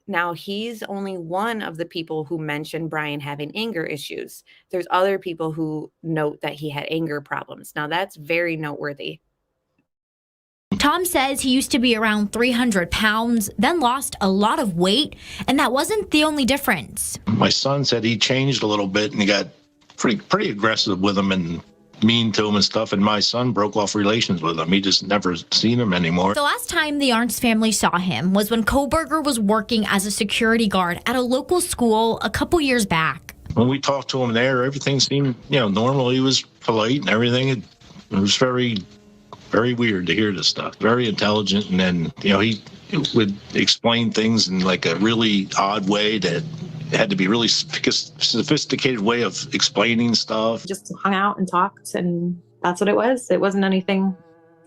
Now, he's only one of the people who mentioned Bryan having anger issues. There's other people who note that he had anger problems. Now, that's very noteworthy. Tom says he used to be around 300 pounds, then lost a lot of weight, and that wasn't the only difference. My son said he changed a little bit and he got pretty aggressive with him and mean to him and stuff, and my son broke off relations with him. He just never seen him anymore. The last time the Arntz family saw him was when Kohberger was working as a security guard at a local school a couple years back. When we talked to him there, everything seemed, normal. He was polite and everything. It was very, very weird to hear this stuff. Very intelligent, and then, he would explain things in a really odd way that had to be really sophisticated way of explaining stuff. Just hung out and talked, and that's what it was. It wasn't anything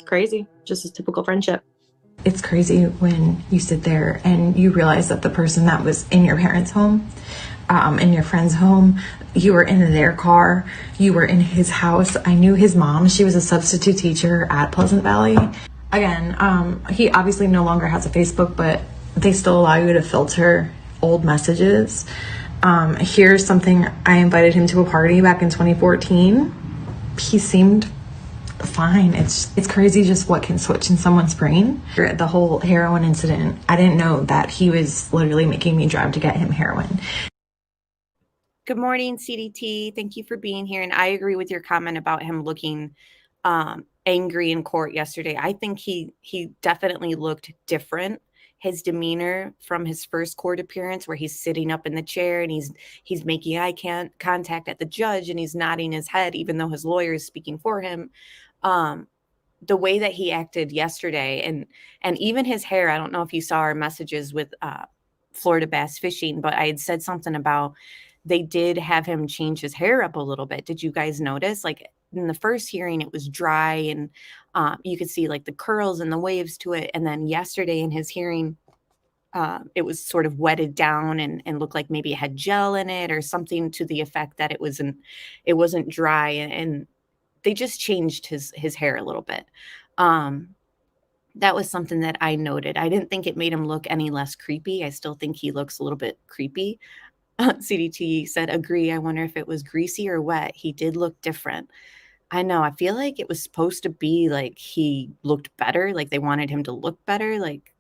crazy, just a typical friendship. It's crazy when you sit there and you realize that the person that was in your parents' home, in your friend's home, you were in their car, you were in his house. I knew his mom. She was a substitute teacher at Pleasant Valley. Again, he obviously no longer has a Facebook, but they still allow you to filter old messages. Here's something. I invited him to a party back in 2014. He seemed fine. It's crazy just what can switch in someone's brain. The whole heroin incident, I didn't know that he was literally making me drive to get him heroin. Good morning, CDT. Thank you for being here. And I agree with your comment about him looking angry in court yesterday. I think he definitely looked different. His demeanor from his first court appearance, where he's sitting up in the chair and he's making eye contact at the judge and he's nodding his head, even though his lawyer is speaking for him. The way that he acted yesterday, and even his hair. I don't know if you saw our messages with Florida Bass Fishing, but I had said something about they did have him change his hair up a little bit. Did you guys notice? In the first hearing, it was dry and you could see the curls and the waves to it. And then yesterday in his hearing, it was sort of wetted down and looked like maybe it had gel in it or something to the effect that it wasn't dry, and they just changed his hair a little bit. That was something that I noted. I didn't think it made him look any less creepy. I still think he looks a little bit creepy. CDT said, agree. I wonder if it was greasy or wet. He did look different. I know. I feel like it was supposed to be like he looked better. Like they wanted him to look better. Like,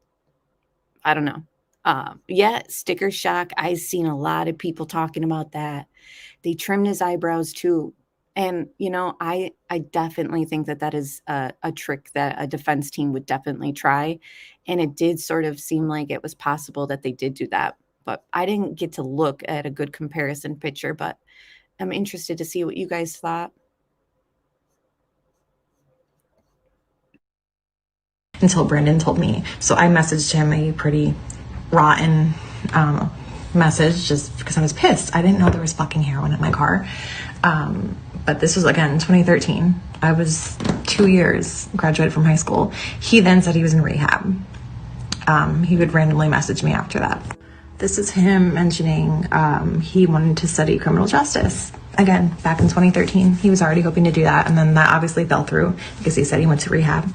I don't know. Yeah, sticker shock. I've seen a lot of people talking about that. They trimmed his eyebrows too. And, I definitely think that is a trick that a defense team would definitely try. And it did sort of seem like it was possible that they did do that. But I didn't get to look at a good comparison picture, but I'm interested to see what you guys thought. Until Brandon told me. So I messaged him a pretty rotten message just because I was pissed. I didn't know there was fucking heroin in my car. But this was, again, 2013. I was 2 years, graduated from high school. He then said he was in rehab. He would randomly message me after that. This is him mentioning he wanted to study criminal justice. Again, back in 2013, he was already hoping to do that. And then that obviously fell through because he said he went to rehab.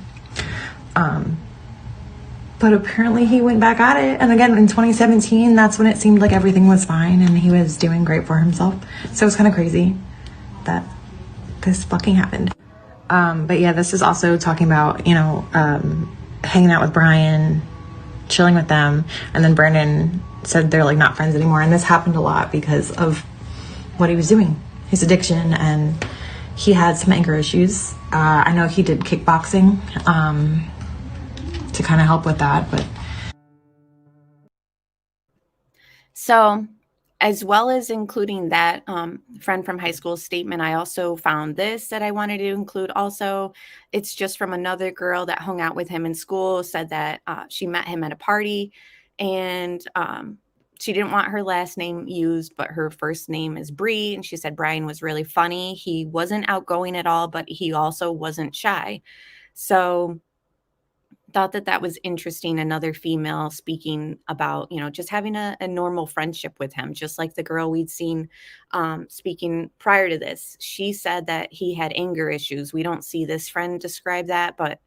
But apparently he went back at it. And again, in 2017, that's when it seemed like everything was fine and he was doing great for himself. So it was kind of crazy that this fucking happened. But yeah, this is also talking about, hanging out with Bryan, chilling with them. And then Brandon said they're like not friends anymore. And this happened a lot because of what he was doing, his addiction. And he had some anger issues. I know he did kickboxing to kind of help with that, but. So, as well as including that friend from high school statement, I also found this that I wanted to include also. It's just from another girl that hung out with him in school, said that she met him at a party and she didn't want her last name used, but her first name is Bree. And she said Bryan was really funny. He wasn't outgoing at all, but he also wasn't shy. So thought that was interesting. Another female speaking about, just having a normal friendship with him, just like the girl we'd seen speaking prior to this. She said that he had anger issues. We don't see this friend describe that, but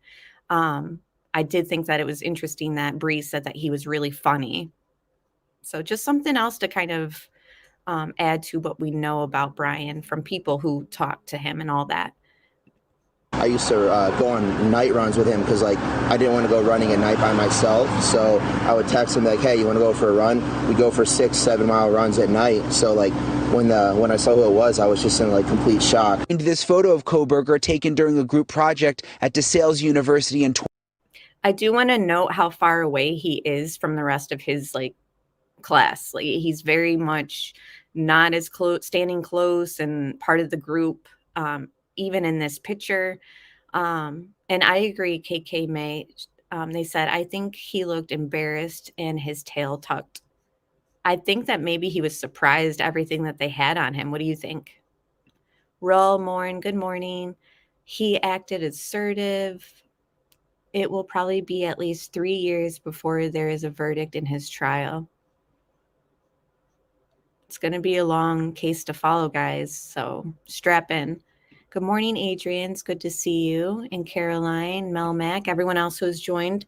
I did think that it was interesting that Bree said that he was really funny. So just something else to kind of add to what we know about Bryan from people who talked to him and all that. I used to go on night runs with him because I didn't want to go running at night by myself. So I would text him like, hey, you want to go for a run? We go for 6-7 mile runs at night. So when I saw who it was, I was just in complete shock. This photo of Kohberger taken during a group project at DeSales University in. I do want to note how far away he is from the rest of his class. He's very much not as close, standing close and part of the group. Even in this picture. And I agree, KK May. They said, I think he looked embarrassed and his tail tucked. I think that maybe he was surprised everything that they had on him. What do you think? Roll Morn, good morning. He acted assertive. It will probably be at least 3 years before there is a verdict in his trial. It's going to be a long case to follow, guys. So strap in. Good morning, Adrian. It's good to see you. And Caroline, Mel Mack, everyone else who's joined.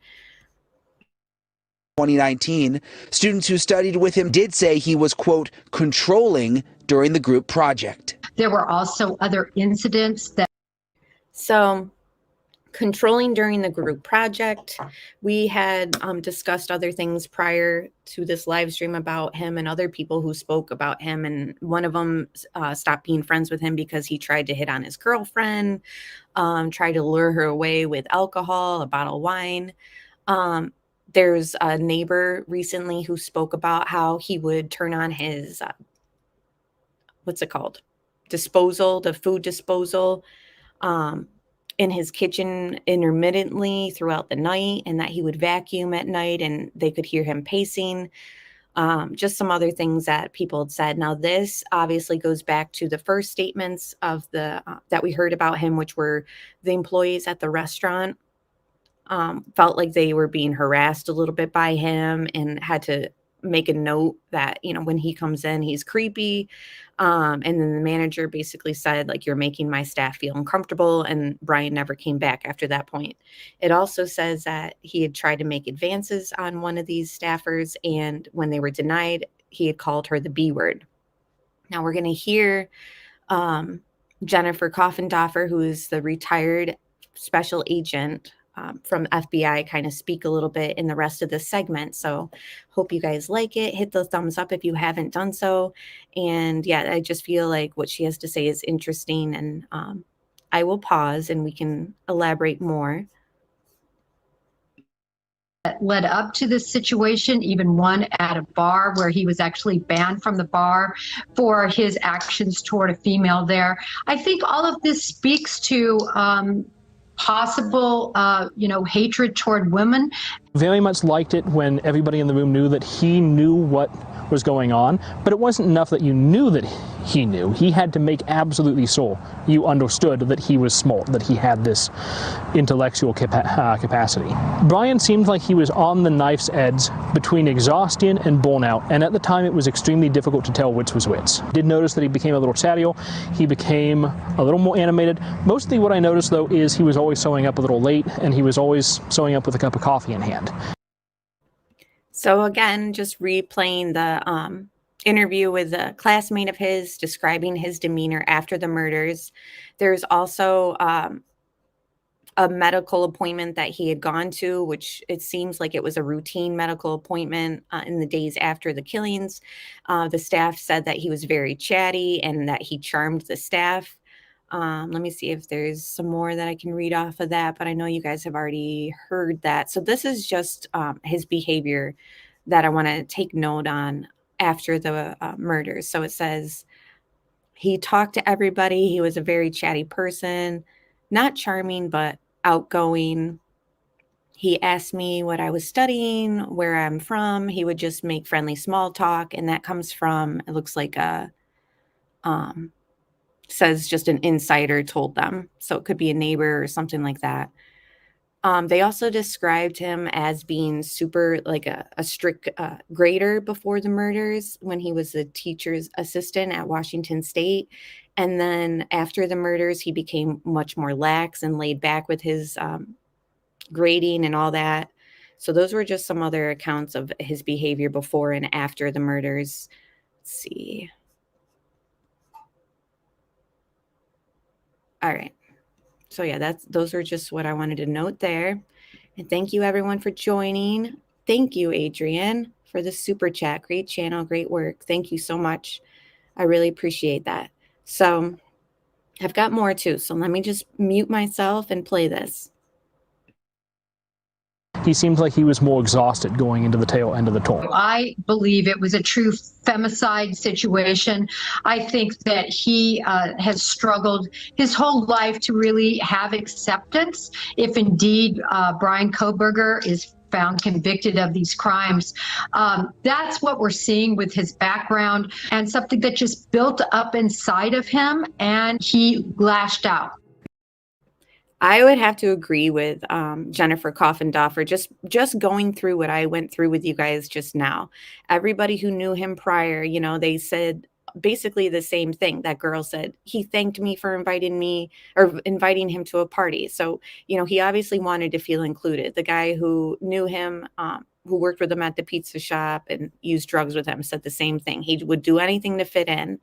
2019, students who studied with him did say he was, quote, controlling during the group project. There were also other incidents that. So, controlling during the group project. We had discussed other things prior to this live stream about him and other people who spoke about him. And one of them stopped being friends with him because he tried to hit on his girlfriend, tried to lure her away with alcohol, a bottle of wine. There's a neighbor recently who spoke about how he would turn on his, what's it called? The food disposal, in his kitchen intermittently throughout the night, and that he would vacuum at night and they could hear him pacing. Just some other things that people had said. Now, this obviously goes back to the first statements of that we heard about him, which were the employees at the restaurant. felt like they were being harassed a little bit by him and had to make a note that, when he comes in, he's creepy. And then the manager basically said, like, you're making my staff feel uncomfortable. And Bryan never came back after that point. It also says that he had tried to make advances on one of these staffers. And when they were denied, he had called her the B word. Now we're going to hear Jennifer Koffendorfer, who is the retired special agent from FBI, kind of speak a little bit in the rest of this segment. So hope you guys like it. Hit the thumbs up if you haven't done so. And yeah, I just feel like what she has to say is interesting, and I will pause and we can elaborate more. That led up to this situation, even one at a bar where he was actually banned from the bar for his actions toward a female there. I think all of this speaks to possible, hatred toward women. Very much liked it when everybody in the room knew that he knew what was going on, but it wasn't enough that you knew that he knew. He had to make absolutely sure you understood that he was smart, that he had this intellectual capacity. Bryan seemed like he was on the knife's edge between exhaustion and burnout, and at the time it was extremely difficult to tell which was which. Did notice that he became a little chattier, he became a little more animated. Mostly what I noticed, though, is he was always showing up a little late, and he was always showing up with a cup of coffee in hand. So again, just replaying the interview with a classmate of his describing his demeanor after the murders. There's also a medical appointment that he had gone to, which it seems like it was a routine medical appointment in the days after the killings. The staff said that he was very chatty and that he charmed the staff. Let me see if there's some more that I can read off of that, but I know you guys have already heard that. So this is just his behavior that I want to take note on after the murders. So it says, he talked to everybody. He was a very chatty person, not charming, but outgoing. He asked me what I was studying, where I'm from. He would just make friendly small talk. And that comes from, it looks like says just an insider told them. So it could be a neighbor or something like that. They also described him as being super, like a strict grader before the murders when he was a teacher's assistant at Washington State. And then after the murders, he became much more lax and laid back with his grading and all that. So those were just some other accounts of his behavior before and after the murders. Let's see. All right. So yeah, those are just what I wanted to note there. And thank you everyone for joining. Thank you, Adrian, for the super chat. Great channel, great work. Thank you so much. I really appreciate that. So I've got more too. So let me just mute myself and play this. He seemed like he was more exhausted going into the tail end of the tour. I believe it was a true femicide situation. I think that he has struggled his whole life to really have acceptance. If indeed Bryan Kohberger is found convicted of these crimes, that's what we're seeing with his background and something that just built up inside of him, and he lashed out. I would have to agree with Jennifer Koffendorfer, just going through what I went through with you guys just now. Everybody who knew him prior, they said basically the same thing. That girl said, he thanked me for inviting him to a party. So, he obviously wanted to feel included. The guy who knew him, who worked with him at the pizza shop and used drugs with him, said the same thing. He would do anything to fit in.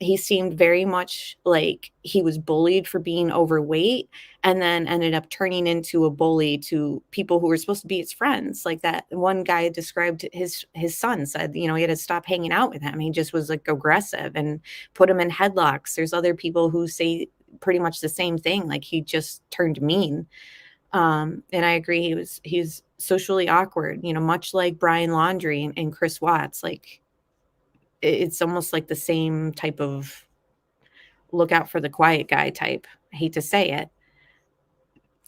He seemed very much like he was bullied for being overweight and then ended up turning into a bully to people who were supposed to be his friends. Like that one guy described his son, said, he had to stop hanging out with him. He just was like aggressive and put him in headlocks. There's other people who say pretty much the same thing. Like he just turned mean. And I agree. He's socially awkward, much like Brian Laundrie and Chris Watts. Like, it's almost like the same type of look out for the quiet guy type. I hate to say it.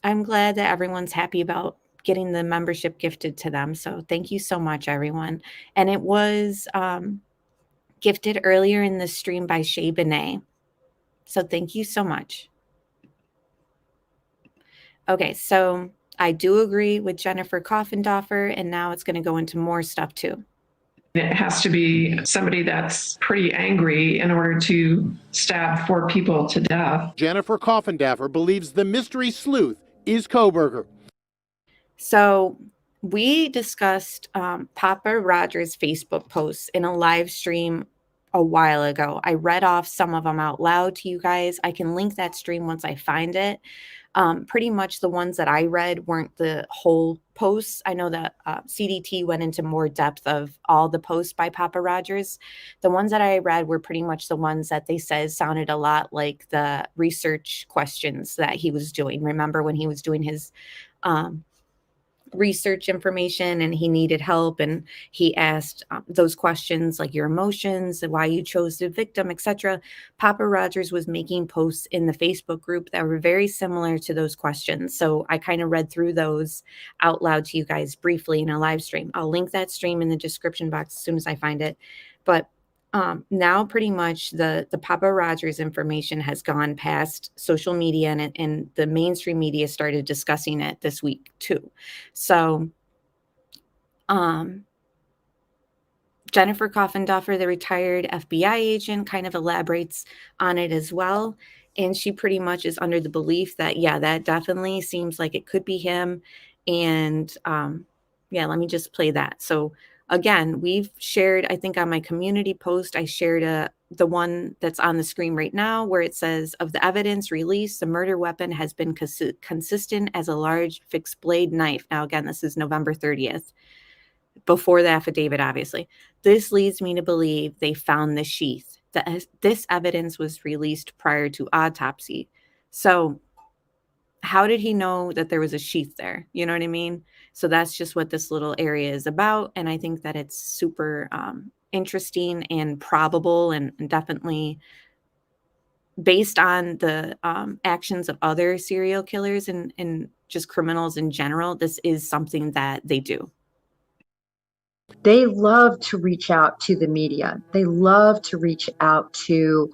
I'm glad that everyone's happy about getting the membership gifted to them. So thank you so much, everyone. And it was gifted earlier in the stream by Shay Benet. So thank you so much. Okay, so I do agree with Jennifer Koffendorfer, and now it's going to go into more stuff too. It has to be somebody that's pretty angry in order to stab 4 people to death. Jennifer Koffendorfer believes the mystery sleuth is Kohberger. So we discussed Papa Rodgers' Facebook posts in a live stream a while ago. I read off some of them out loud to you guys. I can link that stream once I find it. Pretty much the ones that I read weren't the whole posts. I know that CDT went into more depth of all the posts by Papa Rodgers. The ones that I read were pretty much the ones that they said sounded a lot like the research questions that he was doing. Remember when he was doing his research information and he needed help, and he asked those questions like your emotions, why you chose the victim, etc. Papa Rodgers was making posts in the Facebook group that were very similar to those questions. So I kind of read through those out loud to you guys briefly in a live stream. I'll link that stream in the description box as soon as I find it. But now pretty much the Papa Rodgers information has gone past social media, and the mainstream media started discussing it this week too. So Jennifer Koffendorfer, the retired FBI agent, kind of elaborates on it as well. And she pretty much is under the belief that, yeah, that definitely seems like it could be him. And yeah, let me just play that. So again, we've shared, I think on my community post, I shared the one that's on the screen right now where it says, of the evidence released, the murder weapon has been consistent as a large fixed blade knife. Now, again, this is November 30th, before the affidavit, obviously. This leads me to believe they found the sheath. This evidence was released prior to autopsy. So how did he know that there was a sheath there? You know what I mean? So that's just what this little area is about. And I think that it's super interesting and probable, and definitely based on the actions of other serial killers and just criminals in general, this is something that they do. They love to reach out to the media. They love to reach out to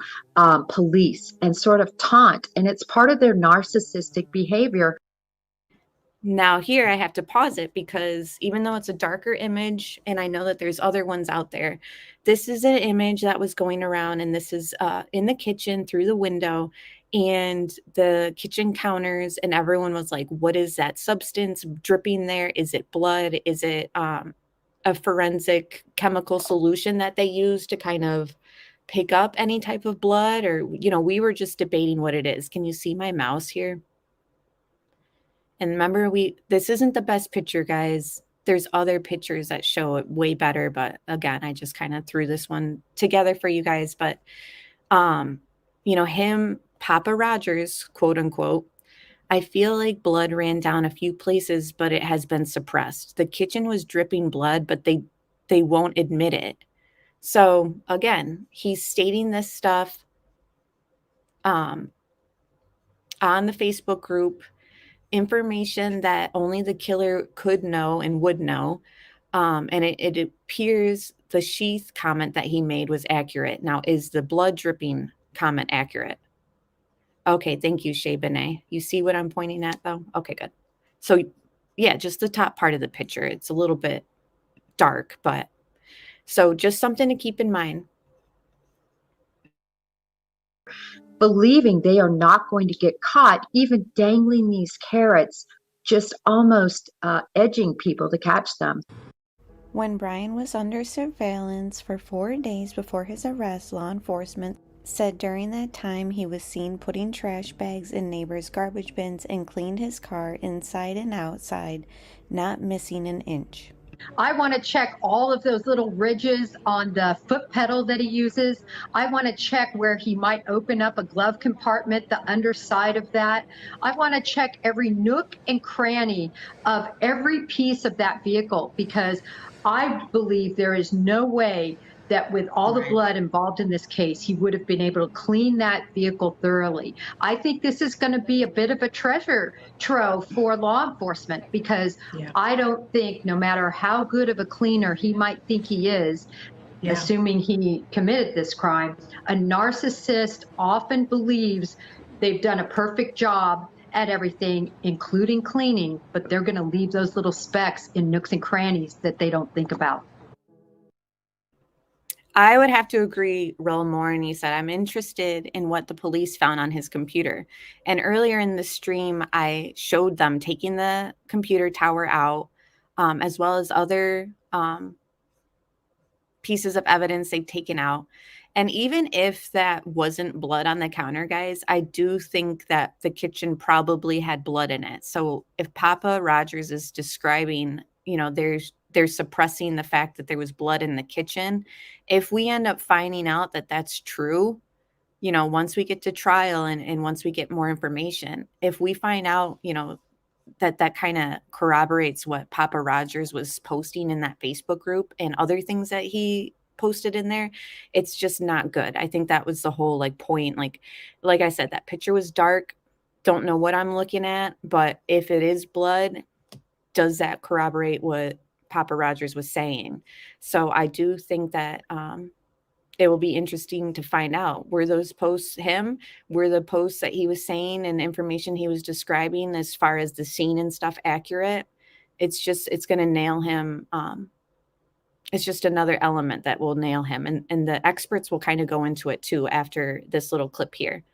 police and sort of taunt. And it's part of their narcissistic behavior. Now here I have to pause it because even though it's a darker image, and I know that there's other ones out there, this is an image that was going around, and this is in the kitchen through the window, and the kitchen counters, and everyone was like, what is that substance dripping there? Is it blood? Is it a forensic chemical solution that they use to kind of pick up any type of blood? Or, you know, we were just debating what it is. Can you see my mouse here? And remember, this isn't the best picture, guys. There's other pictures that show it way better. But again, I just kind of threw this one together for you guys. But, you know, him, Papa Rodgers, quote unquote, I feel like blood ran down a few places, but it has been suppressed. The kitchen was dripping blood, but they won't admit it. So again, he's stating this stuff on the Facebook group, information that only the killer could know and would know. And it appears the sheath comment that he made was accurate. Now, is the blood dripping comment accurate? Okay, thank you, Shay Benet. You see what I'm pointing at, though? Okay, good. So, yeah, just the top part of the picture. It's a little bit dark, but so just something to keep in mind. Believing they are not going to get caught, even dangling these carrots, just almost edging people to catch them. When Bryan was under surveillance for 4 days before his arrest, law enforcement said during that time he was seen putting trash bags in neighbors' garbage bins and cleaned his car inside and outside, not missing an inch. I want to check all of those little ridges on the foot pedal that he uses. I want to check where he might open up a glove compartment, the underside of that. I want to check every nook and cranny of every piece of that vehicle, because I believe there is no way that with all the blood involved in this case, he would have been able to clean that vehicle thoroughly. I think this is going to be a bit of a treasure trove for law enforcement, because I don't think, no matter how good of a cleaner he might think he is, assuming he committed this crime, a narcissist often believes they've done a perfect job at everything, including cleaning, but they're going to leave those little specks in nooks and crannies that they don't think about. I would have to agree, Roll more. And he said, I'm interested in what the police found on his computer. And earlier in the stream, I showed them taking the computer tower out, as well as other pieces of evidence they've taken out. And even if that wasn't blood on the counter, guys, I do think that the kitchen probably had blood in it. So if Papa Rodgers is describing, they're suppressing the fact that there was blood in the kitchen. If we end up finding out that that's true, once we get to trial and once we get more information, if we find out, that kind of corroborates what Papa Rodgers was posting in that Facebook group and other things that he posted in there, it's just not good. I think that was the whole point. Like I said, that picture was dark. Don't know what I'm looking at, but if it is blood, does that corroborate what Papa Rodgers was saying? So I do think that it will be interesting to find out, were those posts him? Were the posts that he was saying and information he was describing as far as the scene and stuff accurate? It's going to nail him. It's just another element that will nail him. And the experts will kind of go into it too after this little clip here.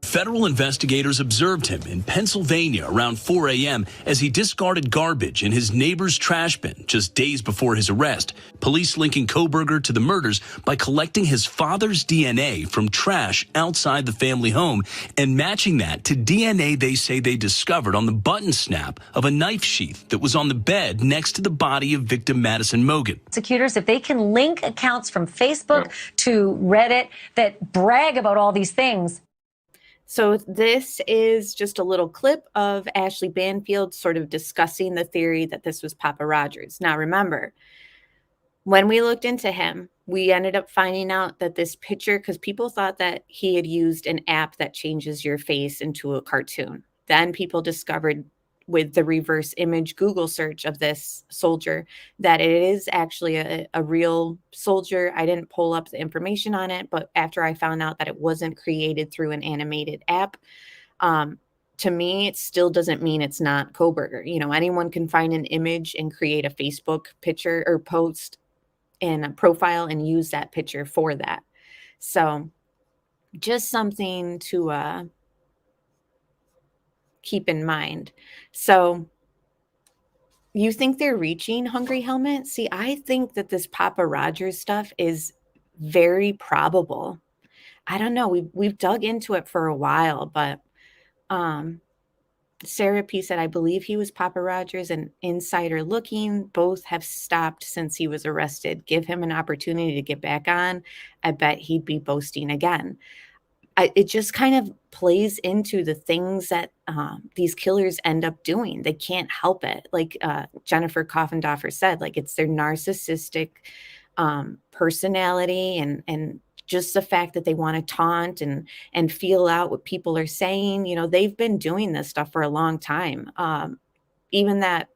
Federal investigators observed him in Pennsylvania around 4 a.m. as he discarded garbage in his neighbor's trash bin just days before his arrest. Police linking Kohberger to the murders by collecting his father's DNA from trash outside the family home and matching that to DNA they say they discovered on the button snap of a knife sheath that was on the bed next to the body of victim Madison Mogan. Prosecutors, if they can link accounts from Facebook to Reddit that brag about all these things. So this is just a little clip of Ashley Banfield sort of discussing the theory that this was Papa Rodgers. Now, remember, when we looked into him, we ended up finding out that this picture, because people thought that he had used an app that changes your face into a cartoon. Then people discovered with the reverse image Google search of this soldier that it is actually a real soldier. I didn't pull up the information on it, but after I found out that it wasn't created through an animated app, to me, it still doesn't mean it's not Kohberger. Anyone can find an image and create a Facebook picture or post and a profile and use that picture for that. So just something to keep in mind. So you think they're reaching Hungry Helmet? See, I think that this Papa Rodgers stuff is very probable. I don't know. We've dug into it for a while, but Sarah P said, I believe he was Papa Rodgers and Insider Looking. Both have stopped since he was arrested. Give him an opportunity to get back on. I bet he'd be boasting again. It just kind of plays into the things that these killers end up doing. They can't help it. Like Jennifer Coffendorfer said, it's their narcissistic personality and just the fact that they want to taunt and feel out what people are saying. They've been doing this stuff for a long time. Even that,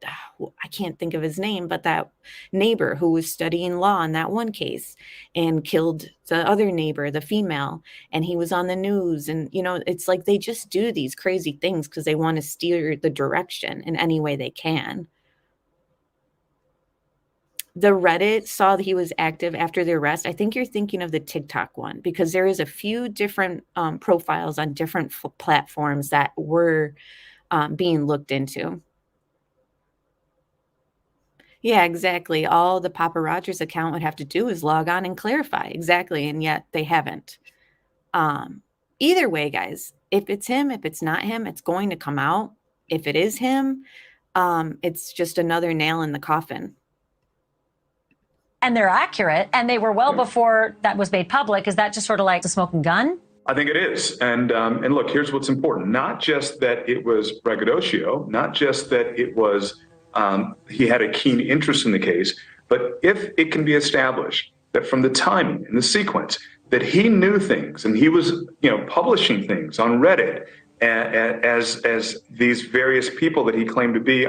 I can't think of his name, but that neighbor who was studying law in that one case and killed the other neighbor, the female, and he was on the news. And, it's like they just do these crazy things because they want to steer the direction in any way they can. The Reddit saw that he was active after the arrest. I think you're thinking of the TikTok one because there is a few different profiles on different platforms that were being looked into. Yeah, exactly. All the Papa Rodgers account would have to do is log on and clarify. Exactly. And yet they haven't. Either way, guys, if it's him, if it's not him, it's going to come out. If it is him, it's just another nail in the coffin. And they're accurate. And they were well before that was made public. Is that just sort of like the smoking gun? I think it is. And look, here's what's important. Not just that it was braggadocio, not just that it was he had a keen interest in the case, but if it can be established that from the timing and the sequence that he knew things and he was, publishing things on Reddit as these various people that he claimed to be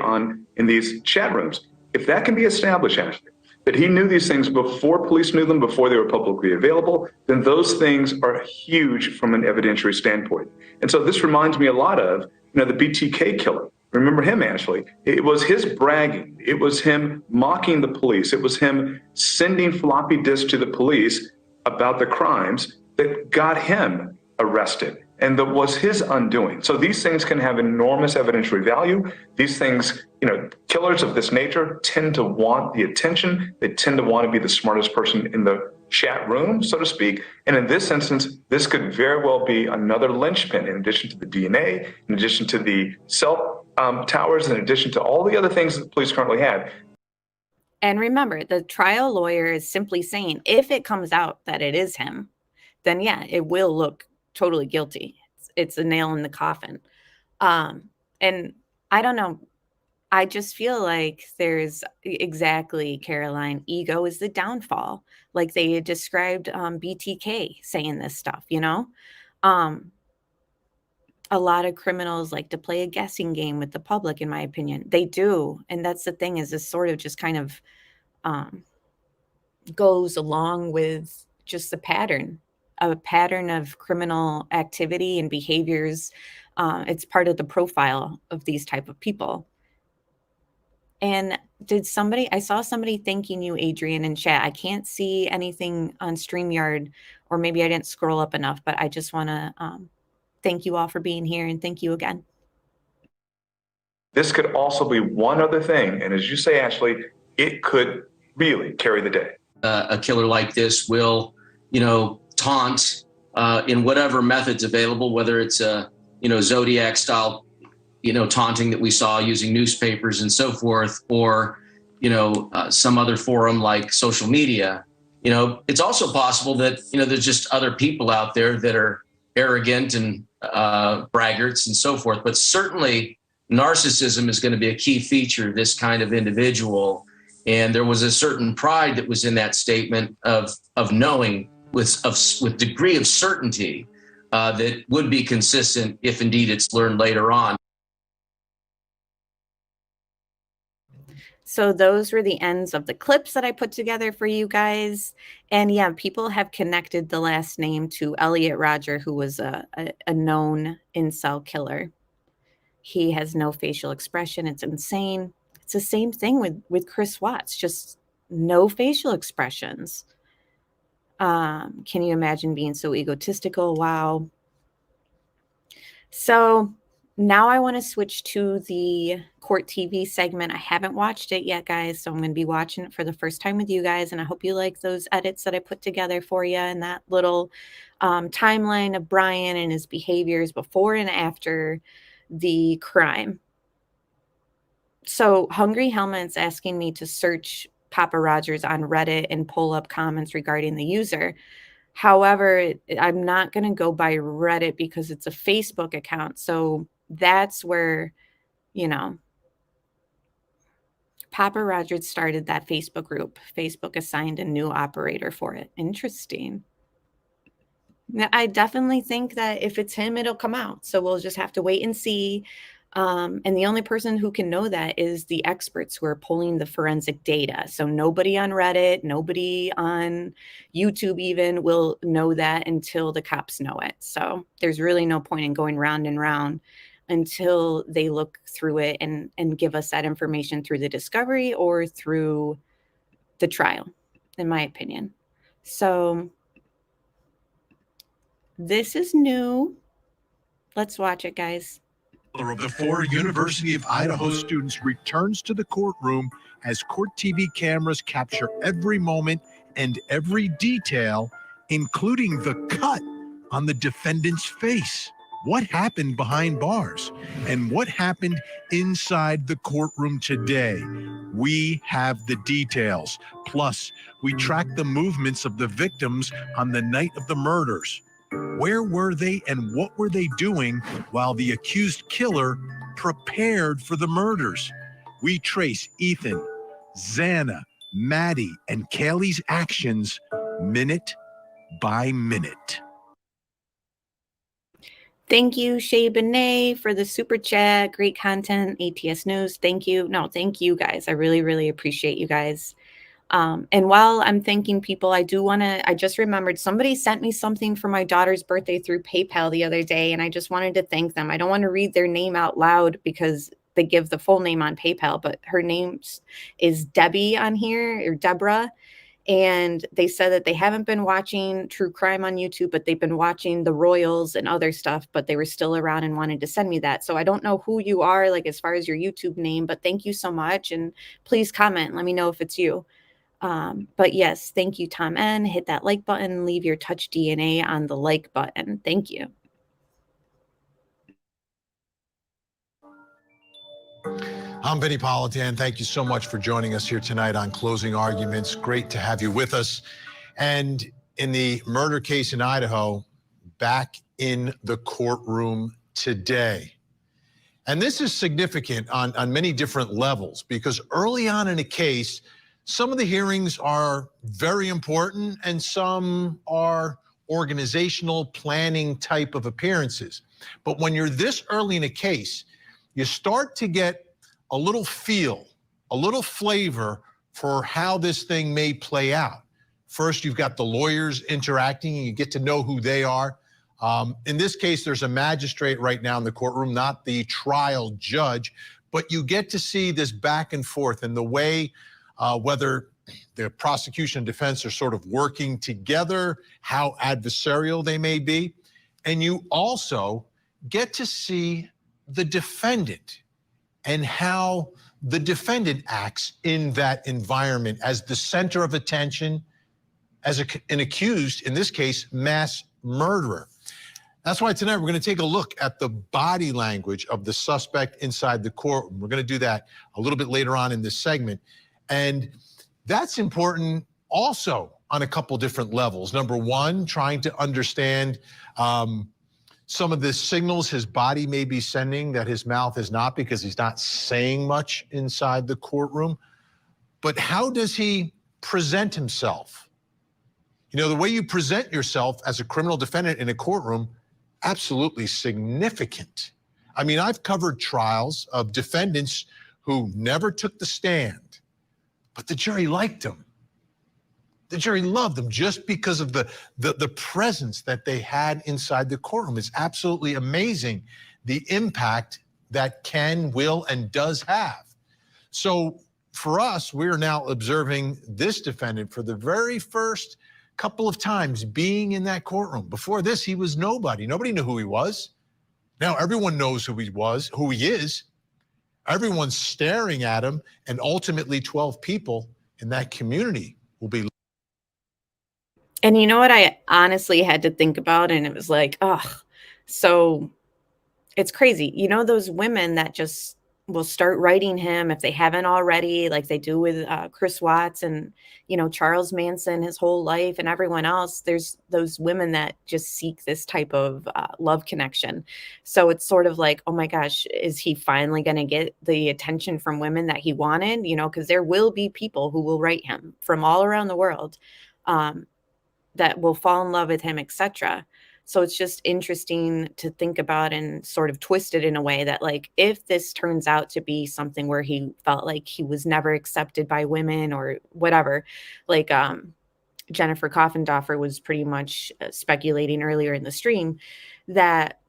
in these chat rooms, if that can be established, Ashley, that he knew these things before police knew them, before they were publicly available, then those things are huge from an evidentiary standpoint. And so this reminds me a lot of, the BTK killer. Remember him, Ashley? It was his bragging. It was him mocking the police. It was him sending floppy disks to the police about the crimes that got him arrested. And that was his undoing. So these things can have enormous evidentiary value. These things, killers of this nature tend to want the attention. They tend to want to be the smartest person in the chat room, so to speak. And in this instance, this could very well be another linchpin in addition to the DNA, in addition to the cell towers, in addition to all the other things that the police currently have. And remember, the trial lawyer is simply saying, if it comes out that it is him, then yeah, it will look totally guilty. It's a nail in the coffin. And I don't know. I just feel like there's exactly, Caroline, ego is the downfall. Like they had described BTK saying this stuff, a lot of criminals like to play a guessing game with the public, in my opinion. They do. And that's the thing, is this sort of just kind of goes along with just the pattern, a pattern of criminal activity and behaviors. It's part of the profile of these type of people. And I saw somebody thanking you, Adrian, in chat. I can't see anything on StreamYard, or maybe I didn't scroll up enough, but I just want to thank you all for being here, and thank you again. This could also be one other thing. And as you say, Ashley, it could really carry the day. A killer like this will, taunt in whatever methods available, whether it's a, Zodiac style, taunting that we saw using newspapers and so forth, or, some other forum like social media. It's also possible that, there's just other people out there that are arrogant and braggarts and so forth. But certainly narcissism is going to be a key feature of this kind of individual. And there was a certain pride that was in that statement of knowing with degree of certainty that would be consistent if indeed it's learned later on. So those were the ends of the clips that I put together for you guys. And yeah, people have connected the last name to Elliot Rodger, who was a known incel killer. He has no facial expression. It's insane. It's the same thing with Chris Watts, just no facial expressions. Can you imagine being so egotistical? Wow. So now I want to switch to the court TV segment. I haven't watched it yet, guys, so I'm going to be watching it for the first time with you guys, and I hope you like those edits that I put together for you and that little timeline of Bryan and his behaviors before and after the crime. So Hungry Helmet's asking me to search Papa Rodgers on Reddit and pull up comments regarding the user. However, I'm not going to go by Reddit because it's a Facebook account. So that's where, Papa Rodgers started that Facebook group. Facebook assigned a new operator for it. Interesting. Now, I definitely think that if it's him, it'll come out. So we'll just have to wait and see. And the only person who can know that is the experts who are pulling the forensic data. So nobody on Reddit, nobody on YouTube even will know that until the cops know it. So there's really no point in going round and round until they look through it and give us that information through the discovery or through the trial, in my opinion. So this is new. Let's watch it, guys. Of the 4 University of Idaho students returns to the courtroom as court TV cameras capture every moment and every detail, including the cut on the defendant's face. What happened behind bars? And what happened inside the courtroom today? We have the details. Plus, we track the movements of the victims on the night of the murders. Where were they and what were they doing while the accused killer prepared for the murders? We trace Ethan, Xana, Maddie, and Kaylee's actions minute by minute. Thank you, Shay Benet, for the super chat. Great content, ATS News. Thank you. No, thank you guys. I really, really appreciate you guys. And while I'm thanking people, I just remembered somebody sent me something for my daughter's birthday through PayPal the other day, and I just wanted to thank them. I don't want to read their name out loud because they give the full name on PayPal, but her name is Debbie on here, or Deborah. And they said that they haven't been watching true crime on YouTube, but they've been watching the Royals and other stuff, but they were still around and wanted to send me that. So I don't know who you are, like as far as your YouTube name, but thank you so much. And please comment, let me know if it's you. But yes, thank you, Tom N. Hit that like button, leave your touch DNA on the like button. Thank you. I'm Vinnie Politan. Thank you so much for joining us here tonight on Closing Arguments. Great to have you with us. And in the murder case in Idaho, back in the courtroom today. And this is significant on many different levels, because early on in a case, some of the hearings are very important and some are organizational planning type of appearances. But when you're this early in a case, you start to get a little feel, a little flavor for how this thing may play out. First, you've got the lawyers interacting and you get to know who they are. In this case, there's a magistrate right now in the courtroom, not the trial judge, but you get to see this back and forth and the way whether the prosecution and defense are sort of working together, how adversarial they may be. And you also get to see the defendant and how the defendant acts in that environment as the center of attention, as an accused, in this case, mass murderer. That's why tonight we're going to take a look at the body language of the suspect inside the courtroom. We're going to do that a little bit later on in this segment. And that's important also on a couple different levels. Number one, trying to understand some of the signals his body may be sending that his mouth is not, because he's not saying much inside the courtroom. But how does he present himself? You know, the way you present yourself as a criminal defendant in a courtroom, absolutely significant. I mean, I've covered trials of defendants who never took the stand, but the jury liked them. The jury loved them just because of the presence that they had inside the courtroom. It's absolutely amazing the impact that can, will, and does have. So for us, we're now observing this defendant for the very first couple of times being in that courtroom. Before this, he was nobody. Nobody knew who he was. Now everyone knows who he was, who he is. Everyone's staring at him, and ultimately 12 people in that community will be. And you know what I honestly had to think about? And it was like, so it's crazy. You know, those women that just will start writing him if they haven't already, like they do with Chris Watts and, you know, Charles Manson, his whole life, and everyone else. There's those women that just seek this type of love connection. So it's sort of like, oh my gosh, is he finally going to get the attention from women that he wanted? You know, because there will be people who will write him from all around the world that will fall in love with him, etc. So it's just interesting to think about and sort of twist it in a way that, like, if this turns out to be something where he felt like he was never accepted by women or whatever, like Jennifer Coffindoffer was pretty much speculating earlier in the stream that,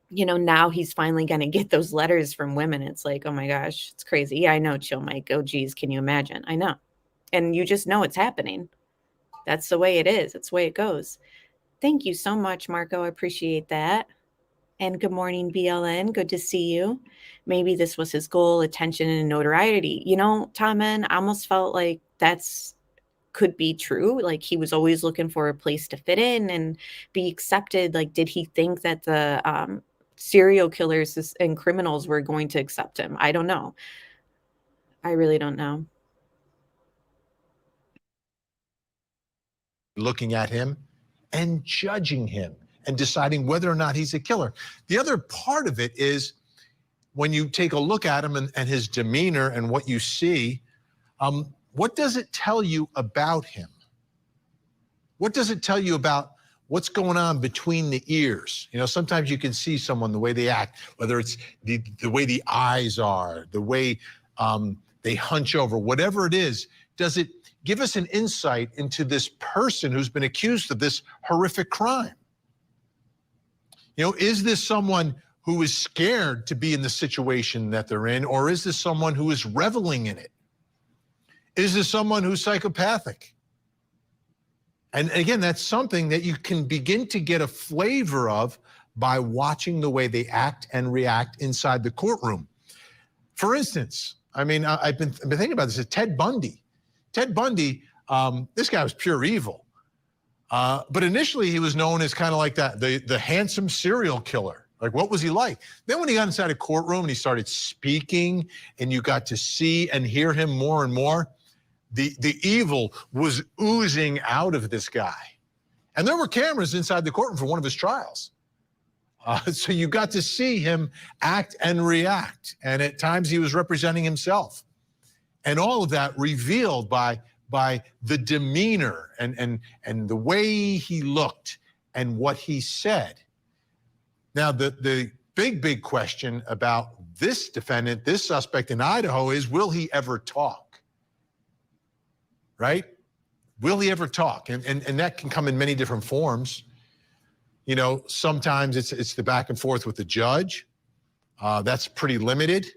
you know, now he's finally going to get those letters from women. It's like, oh my gosh, it's crazy. Yeah, I know, Chill Mike. Oh, geez, can you imagine? I know. And you just know it's happening. That's the way it is. It's the way it goes. Thank you so much, Marco. I appreciate that. And good morning, BLN. Good to see you. Maybe this was his goal, attention and notoriety. You know, Tom N, I almost felt like that's could be true. Like he was always looking for a place to fit in and be accepted. Like, did he think that the serial killers and criminals were going to accept him? I don't know. I really don't know. Looking at him and judging him and deciding whether or not he's a killer. The other part of it is when you take a look at him and his demeanor and what you see, what does it tell you about him? What does it tell you about what's going on between the ears? You know, sometimes you can see someone, the way they act, whether it's the way the eyes are, the way they hunch over, whatever it is. does it give us an insight into this person who's been accused of this horrific crime? You know, is this someone who is scared to be in the situation that they're in, or is this someone who is reveling in it? Is this someone who's psychopathic? And again, that's something that you can begin to get a flavor of by watching the way they act and react inside the courtroom. For instance, I mean, I've been thinking about this. Ted Bundy. Ted Bundy, this guy was pure evil. But initially he was known as kind of like that, the handsome serial killer. Like, what was he like? Then when he got inside a courtroom and he started speaking and you got to see and hear him more and more, the evil was oozing out of this guy. And there were cameras inside the courtroom for one of his trials. So you got to see him act and react. And at times he was representing himself. And all of that revealed by the demeanor and the way he looked and what he said. Now, the big question about this defendant, this suspect in Idaho is, will he ever talk? Right? Will he ever talk? And that can come in many different forms. You know, sometimes it's the back and forth with the judge. That's pretty limited.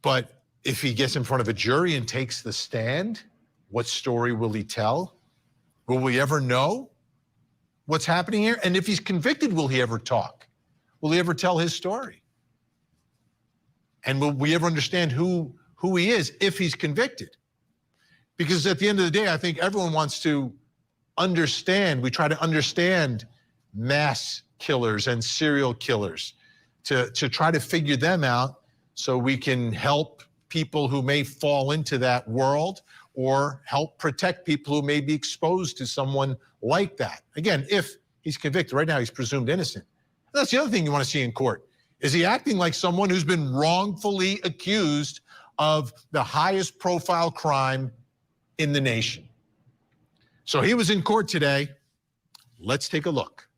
But if he gets in front of a jury and takes the stand, what story will he tell? Will we ever know what's happening here? And if he's convicted, will he ever talk? Will he ever tell his story? And will we ever understand who he is if he's convicted? Because at the end of the day, I think everyone wants to understand. We try to understand mass killers and serial killers to try to figure them out so we can help people who may fall into that world or help protect people who may be exposed to someone like that. Again, if he's convicted, right now he's presumed innocent. That's the other thing you want to see in court. Is he acting like someone who's been wrongfully accused of the highest profile crime in the nation? So he was in court today. Let's take a look.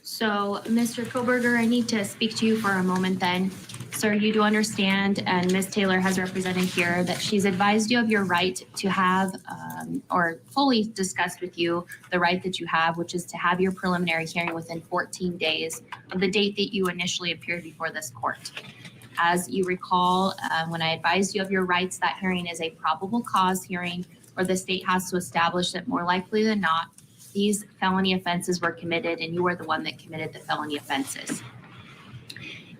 So, Mr. Kohberger, I need to speak to you for a moment then. Sir, you do understand, and Ms. Taylor has represented here, that she's advised you of your right to have, or fully discussed with you, the right that you have, which is to have your preliminary hearing within 14 days of the date that you initially appeared before this court. As you recall, when I advised you of your rights, that hearing is a probable cause hearing where the state has to establish that more likely than not, these felony offenses were committed and you were the one that committed the felony offenses.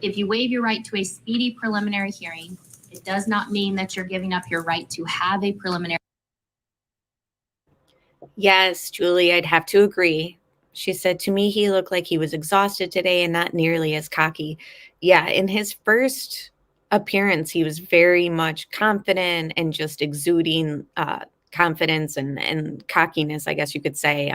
If you waive your right to a speedy preliminary hearing, it does not mean that you're giving up your right to have a preliminary. Yes, Julie, I'd have to agree. She said to me, he looked like he was exhausted today and not nearly as cocky. Yeah, in his first appearance, he was very much confident and just exuding confidence and cockiness, I guess you could say.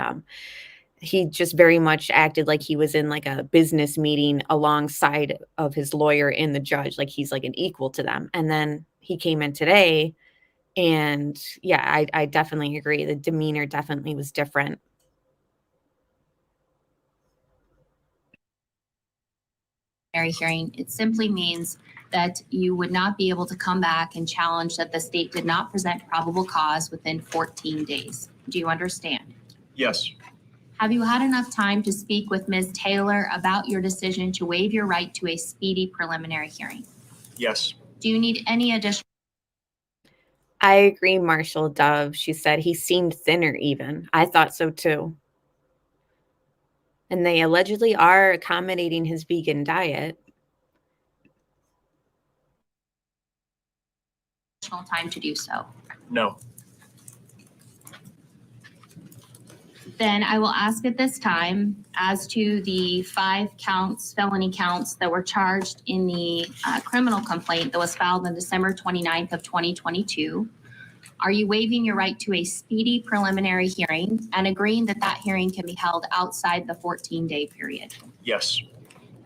He just very much acted like he was in like a business meeting alongside of his lawyer and the judge, like he's like an equal to them. And then he came in today and yeah, I definitely agree. The demeanor definitely was different. Hearing, it simply means that you would not be able to come back and challenge that the state did not present probable cause within 14 days. Do you understand? Yes. Have you had enough time to speak with Ms. Taylor about your decision to waive your right to a speedy preliminary hearing? Yes. Do you need any additional? I agree, Marshall Dove. She said he seemed thinner even. I thought so too. And they allegedly are accommodating his vegan diet. Time to do so? No. Then I will ask at this time as to the 5 counts, felony counts that were charged in the criminal complaint that was filed on December 29th of 2022. Are you waiving your right to a speedy preliminary hearing and agreeing that that hearing can be held outside the 14-day period? Yes.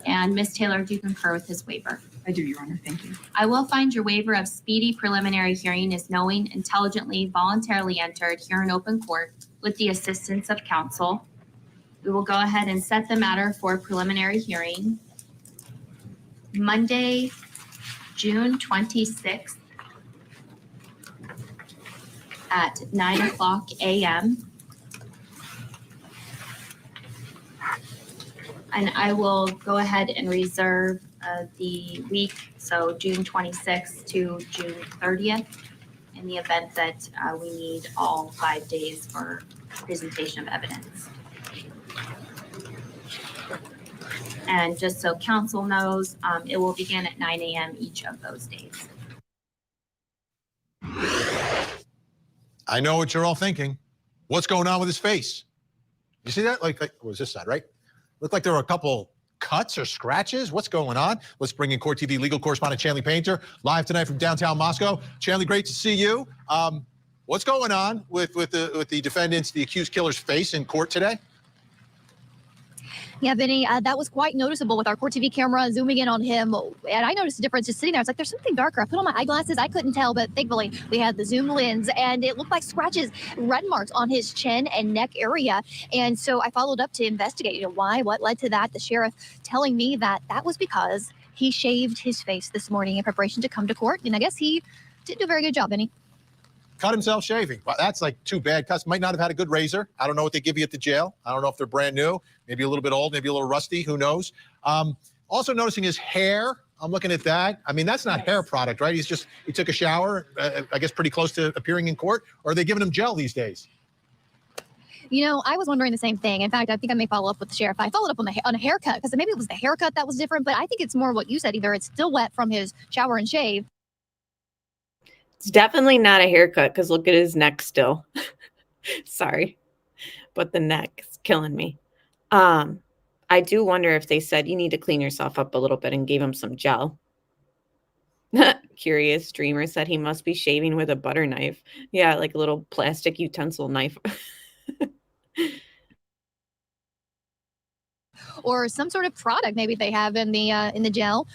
And Ms. Taylor, do you concur with his waiver? I do, Your Honor. Thank you. I will find your waiver of speedy preliminary hearing is knowing, intelligently, voluntarily entered here in open court with the assistance of counsel. We will go ahead and set the matter for preliminary hearing Monday, June 26th at 9:00 a.m. And I will go ahead and reserve the week, so June 26th to June 30th, in the event that we need all 5 days for presentation of evidence. And just so council knows, it will begin at 9 a.m. each of those days. I know what you're all thinking. What's going on with his face? You see that? Like what was this side, right? Looked like there were a couple cuts or scratches. What's going on? Let's bring in Court TV legal correspondent Chanley Painter, live tonight from downtown Moscow. Chanley, great to see you. What's going on with the defendant's, the accused killer's face in court today? Yeah, Vinny, that was quite noticeable with our Court TV camera zooming in on him. And I noticed a difference just sitting there. It's like, there's something darker. I put on my eyeglasses. I couldn't tell, but thankfully we had the zoom lens and it looked like scratches, red marks on his chin and neck area. And so I followed up to investigate, why, what led to that. The sheriff telling me that that was because he shaved his face this morning in preparation to come to court. And I guess he didn't do a very good job, Vinny. Cut himself shaving. Well, that's like too bad. Cuts might not have had a good razor. I don't know what they give you at the jail. I don't know if they're brand new, maybe a little bit old, maybe a little rusty. Who knows? Also noticing his hair. I'm looking at that. I mean, that's not hair product, right? He took a shower, I guess pretty close to appearing in court. Or are they giving him gel these days? I was wondering the same thing. In fact, I think I may follow up with the sheriff. I followed up on a haircut because maybe it was the haircut that was different, but I think it's more what you said. Either it's still wet from his shower and shave. It's definitely not a haircut because look at his neck still. Sorry, but the neck is killing me. I do wonder if they said you need to clean yourself up a little bit and gave him some gel. Curious Dreamer said he must be shaving with a butter knife. Yeah, like a little plastic utensil knife. Or some sort of product maybe they have in the gel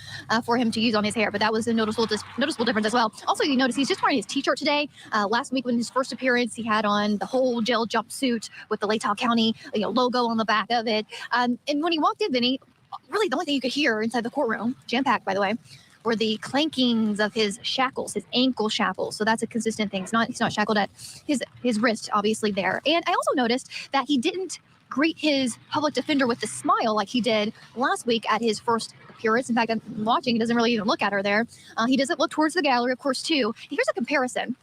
for him to use on his hair. But that was a noticeable difference as well. Also, you notice he's just wearing his t-shirt today. Last week when his first appearance, he had on the whole gel jumpsuit with the Latah County logo on the back of it. And when he walked in, Vinny, really the only thing you could hear inside the courtroom, jam-packed by the way, were the clankings of his shackles, his ankle shackles. So that's a consistent thing. He's not shackled at his wrist, obviously there. And I also noticed that he didn't greet his public defender with a smile like he did last week at his first appearance. In fact, I'm watching. He doesn't really even look at her there. He doesn't look towards the gallery, of course, too. Here's a comparison.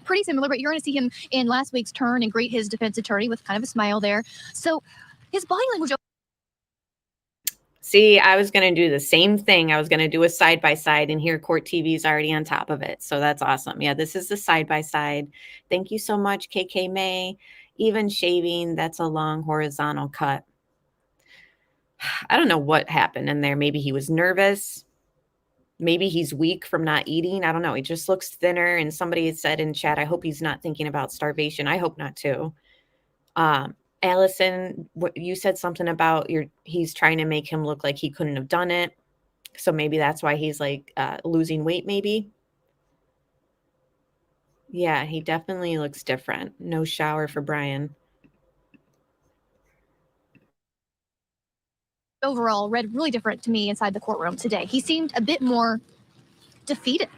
Pretty similar, but you're going to see him in last week's turn and greet his defense attorney with kind of a smile there. So his body language. See, I was going to do the same thing. I was going to do a side-by-side, and here Court TV is already on top of it. So that's awesome. Yeah, this is the side-by-side. Thank you so much, KK May. Even shaving, that's a long horizontal cut. I don't know what happened in there. Maybe he was nervous. Maybe he's weak from not eating. I don't know. He just looks thinner. And somebody had said in chat, I hope he's not thinking about starvation. I hope not too. Allison, you said something about he's trying to make him look like he couldn't have done it. So maybe that's why he's like losing weight maybe. Yeah, he definitely looks different. No shower for Bryan. Overall, read really different to me inside the courtroom today. He seemed a bit more defeated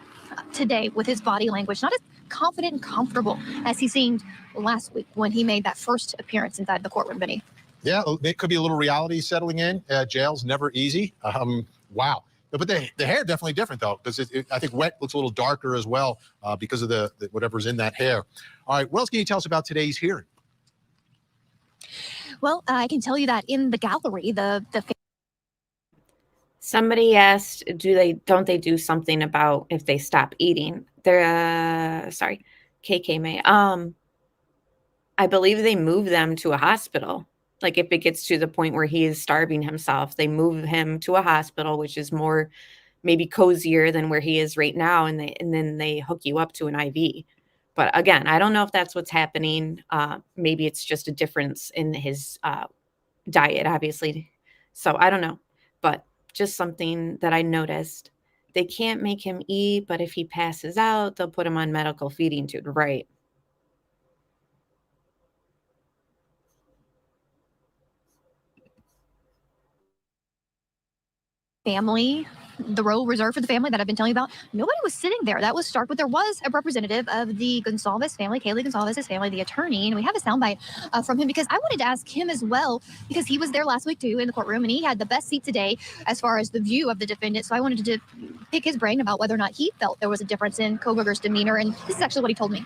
today with his body language, not as confident and comfortable as he seemed last week when he made that first appearance inside the courtroom, Vinny. Yeah, it could be a little reality settling in. Jail's never easy. Wow. But the hair definitely different, though, because I think wet looks a little darker as well because of the whatever's in that hair. All right, what else can you tell us about today's hearing? Well, I can tell you that in the gallery, somebody asked, don't they do something about if they stop eating? They're sorry, KK May. I believe they move them to a hospital. Like if it gets to the point where he is starving himself, they move him to a hospital, which is more maybe cozier than where he is right now. And then they hook you up to an IV. But again, I don't know if that's what's happening. Maybe it's just a difference in his diet, obviously. So I don't know, but just something that I noticed. They can't make him eat, but if he passes out, they'll put him on medical feeding tube, right? family the row reserved for the family that I've been telling you about, nobody was sitting there. That was stark, but there was a representative of the Gonsalves family, Kaylee Gonsalves' family, the attorney, and we have a soundbite from him because I wanted to ask him as well, because he was there last week too in the courtroom, and he had the best seat today as far as the view of the defendant. So I wanted to pick his brain about whether or not he felt there was a difference in Kohberger's demeanor, and this is actually what he told me.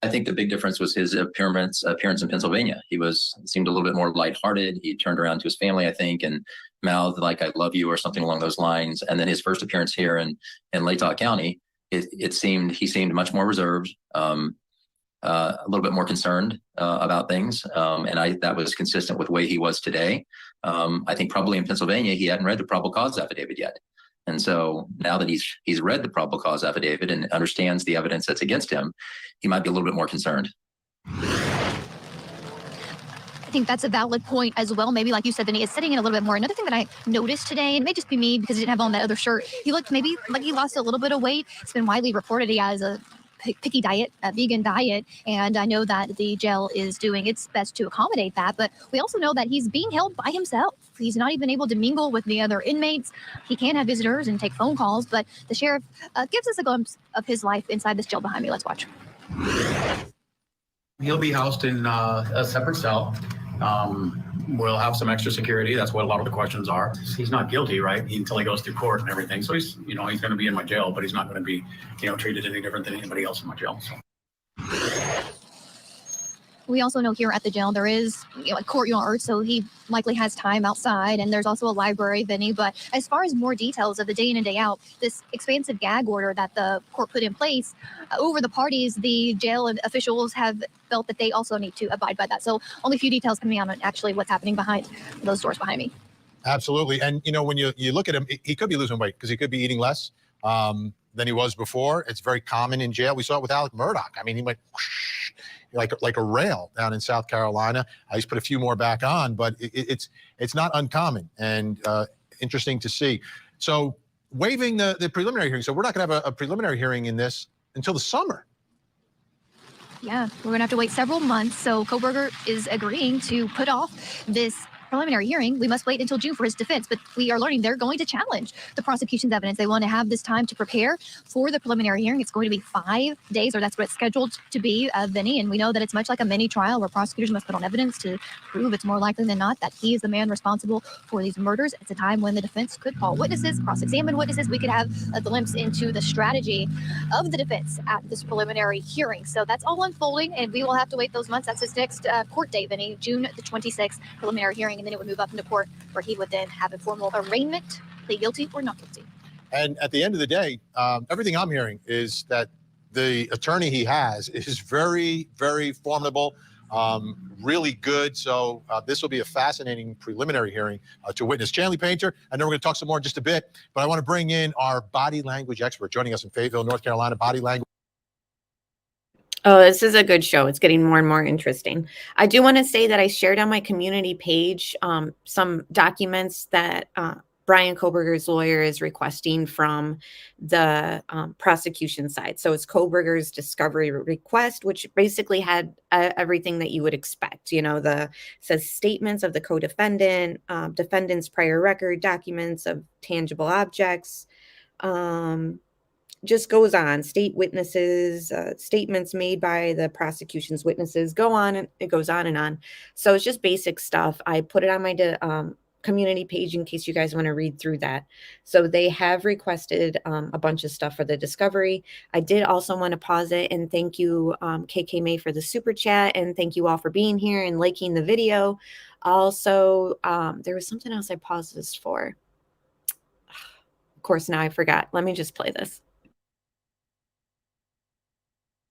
I think the big difference was his appearance in Pennsylvania. He seemed a little bit more lighthearted. He turned around to his family, I think, and mouthed like "I love you" or something along those lines. And then his first appearance here in Latah County, he seemed much more reserved, a little bit more concerned about things, and that was consistent with the way he was today. I think probably in Pennsylvania he hadn't read the probable cause affidavit yet. And so now that he's read the probable cause affidavit and understands the evidence that's against him, he might be a little bit more concerned. I think that's a valid point as well. Maybe like you said, then he is sitting in a little bit more. Another thing that I noticed today, and it may just be me because he didn't have on that other shirt, he looked maybe like he lost a little bit of weight. It's been widely reported he has a picky diet, a vegan diet, and I know that the jail is doing its best to accommodate that, but we also know that he's being held by himself. He's not even able to mingle with the other inmates. He can't have visitors and take phone calls, but the sheriff gives us a glimpse of his life inside this jail behind me. Let's watch. He'll be housed in a separate cell. We'll have some extra security. That's what a lot of the questions are. He's not guilty, right? Until he goes through court and everything. So he's going to be in my jail, but he's not going to be, treated any different than anybody else in my jail. So. We also know here at the jail there is a courtyard, so he likely has time outside, and there's also a library, Vinny. But as far as more details of the day in and day out, this expansive gag order that the court put in place over the parties, the jail officials have felt that they also need to abide by that. So only a few details coming out on actually what's happening behind those doors behind me. Absolutely. And, when you look at him, he could be losing weight because he could be eating less than he was before. It's very common in jail. We saw it with Alec Murdoch. I mean, he went whoosh, like a rail down in South Carolina. He's put a few more back on, but it's not uncommon and interesting to see. So waiving the preliminary hearing. So we're not going to have a preliminary hearing in this until the summer. Yeah, we're going to have to wait several months. So Kohberger is agreeing to put off this preliminary hearing. We must wait until June for his defense, but we are learning they're going to challenge the prosecution's evidence. They want to have this time to prepare for the preliminary hearing. It's going to be 5 days, or that's what it's scheduled to be, Vinny. And we know that it's much like a mini trial where prosecutors must put on evidence to prove it's more likely than not that he is the man responsible for these murders. It's a time when the defense could call witnesses, cross-examine witnesses. We could have a glimpse into the strategy of the defense at this preliminary hearing. So that's all unfolding, and we will have to wait those months. That's his next court date, Vinny, June the 26th, preliminary hearing. And then it would move up into court where he would then have a formal arraignment, plead guilty or not guilty. And at the end of the day, everything I'm hearing is that the attorney he has is very, very formidable, really good. So this will be a fascinating preliminary hearing to witness. Chanley Painter, and then we're going to talk some more in just a bit. But I want to bring in our body language expert joining us in Fayetteville, North Carolina, body language. Oh, this is a good show. It's getting more and more interesting. I do want to say that I shared on my community page some documents that Bryan Kohberger's lawyer is requesting from the prosecution side. So it's Kohberger's discovery request, which basically had everything that you would expect. Says statements of the co-defendant, defendant's prior record, documents of tangible objects, just goes on, state witnesses, statements made by the prosecution's witnesses, go on, and it goes on and on. So it's just basic stuff. I put it on my community page in case you guys want to read through that. So they have requested a bunch of stuff for the discovery. I did also want to pause it and thank you, KK May, for the super chat, and thank you all for being here and liking the video. Also, there was something else I paused this for. Of course, now I forgot. Let me just play this.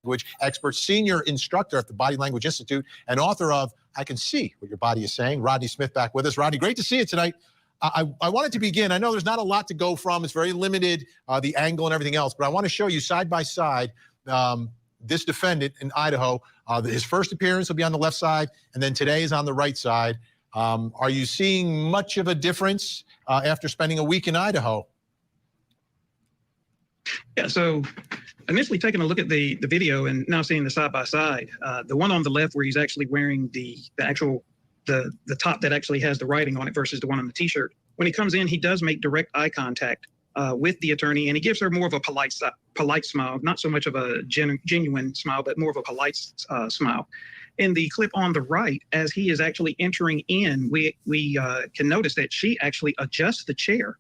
Language expert, senior instructor at the Body Language Institute, and author of I Can See What Your Body Is Saying. Rodney Smith back with us. Rodney, great to see you tonight. I wanted to begin. I know there's not a lot to go from. It's very limited, the angle and everything else, but I want to show you side by side this defendant in Idaho. His first appearance will be on the left side, and then today is on the right side. Are you seeing much of a difference after spending a week in Idaho? Yeah, so initially taking a look at the video and now seeing the side by side, the one on the left where he's actually wearing the top that actually has the writing on it versus the one on the t-shirt when he comes in, he does make direct eye contact with the attorney, and he gives her more of a polite smile, not so much of a genuine smile, but more of a polite smile. In the clip on the right, as he is actually entering in, we can notice that she actually adjusts the chair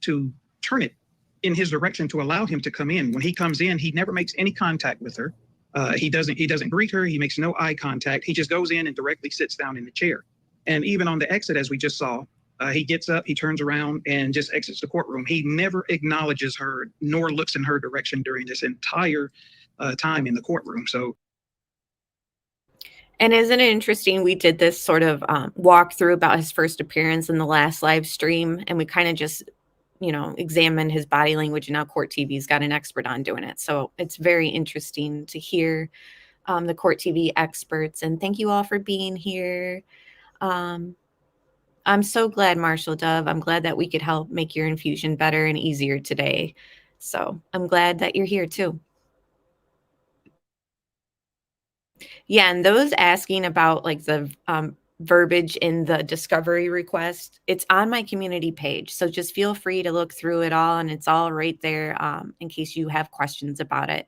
to turn it in his direction to allow him to come in. When he comes in, he never makes any contact with her. He doesn't greet her. He makes no eye contact. He just goes in and directly sits down in the chair. And even on the exit, as we just saw, he gets up, he turns around and just exits the courtroom. He never acknowledges her nor looks in her direction during this entire time in the courtroom. So. And isn't it interesting? We did this sort of walkthrough about his first appearance in the last live stream, and we kind of just, examined his body language, and now Court TV's got an expert on doing it. So it's very interesting to hear the Court TV experts. And thank you all for being here. I'm so glad, Marshall Dove. I'm glad that we could help make your infusion better and easier today. So I'm glad that you're here too. Yeah, and those asking about like the verbiage in the discovery request, it's on my community page. So just feel free to look through it all, and it's all right there in case you have questions about it.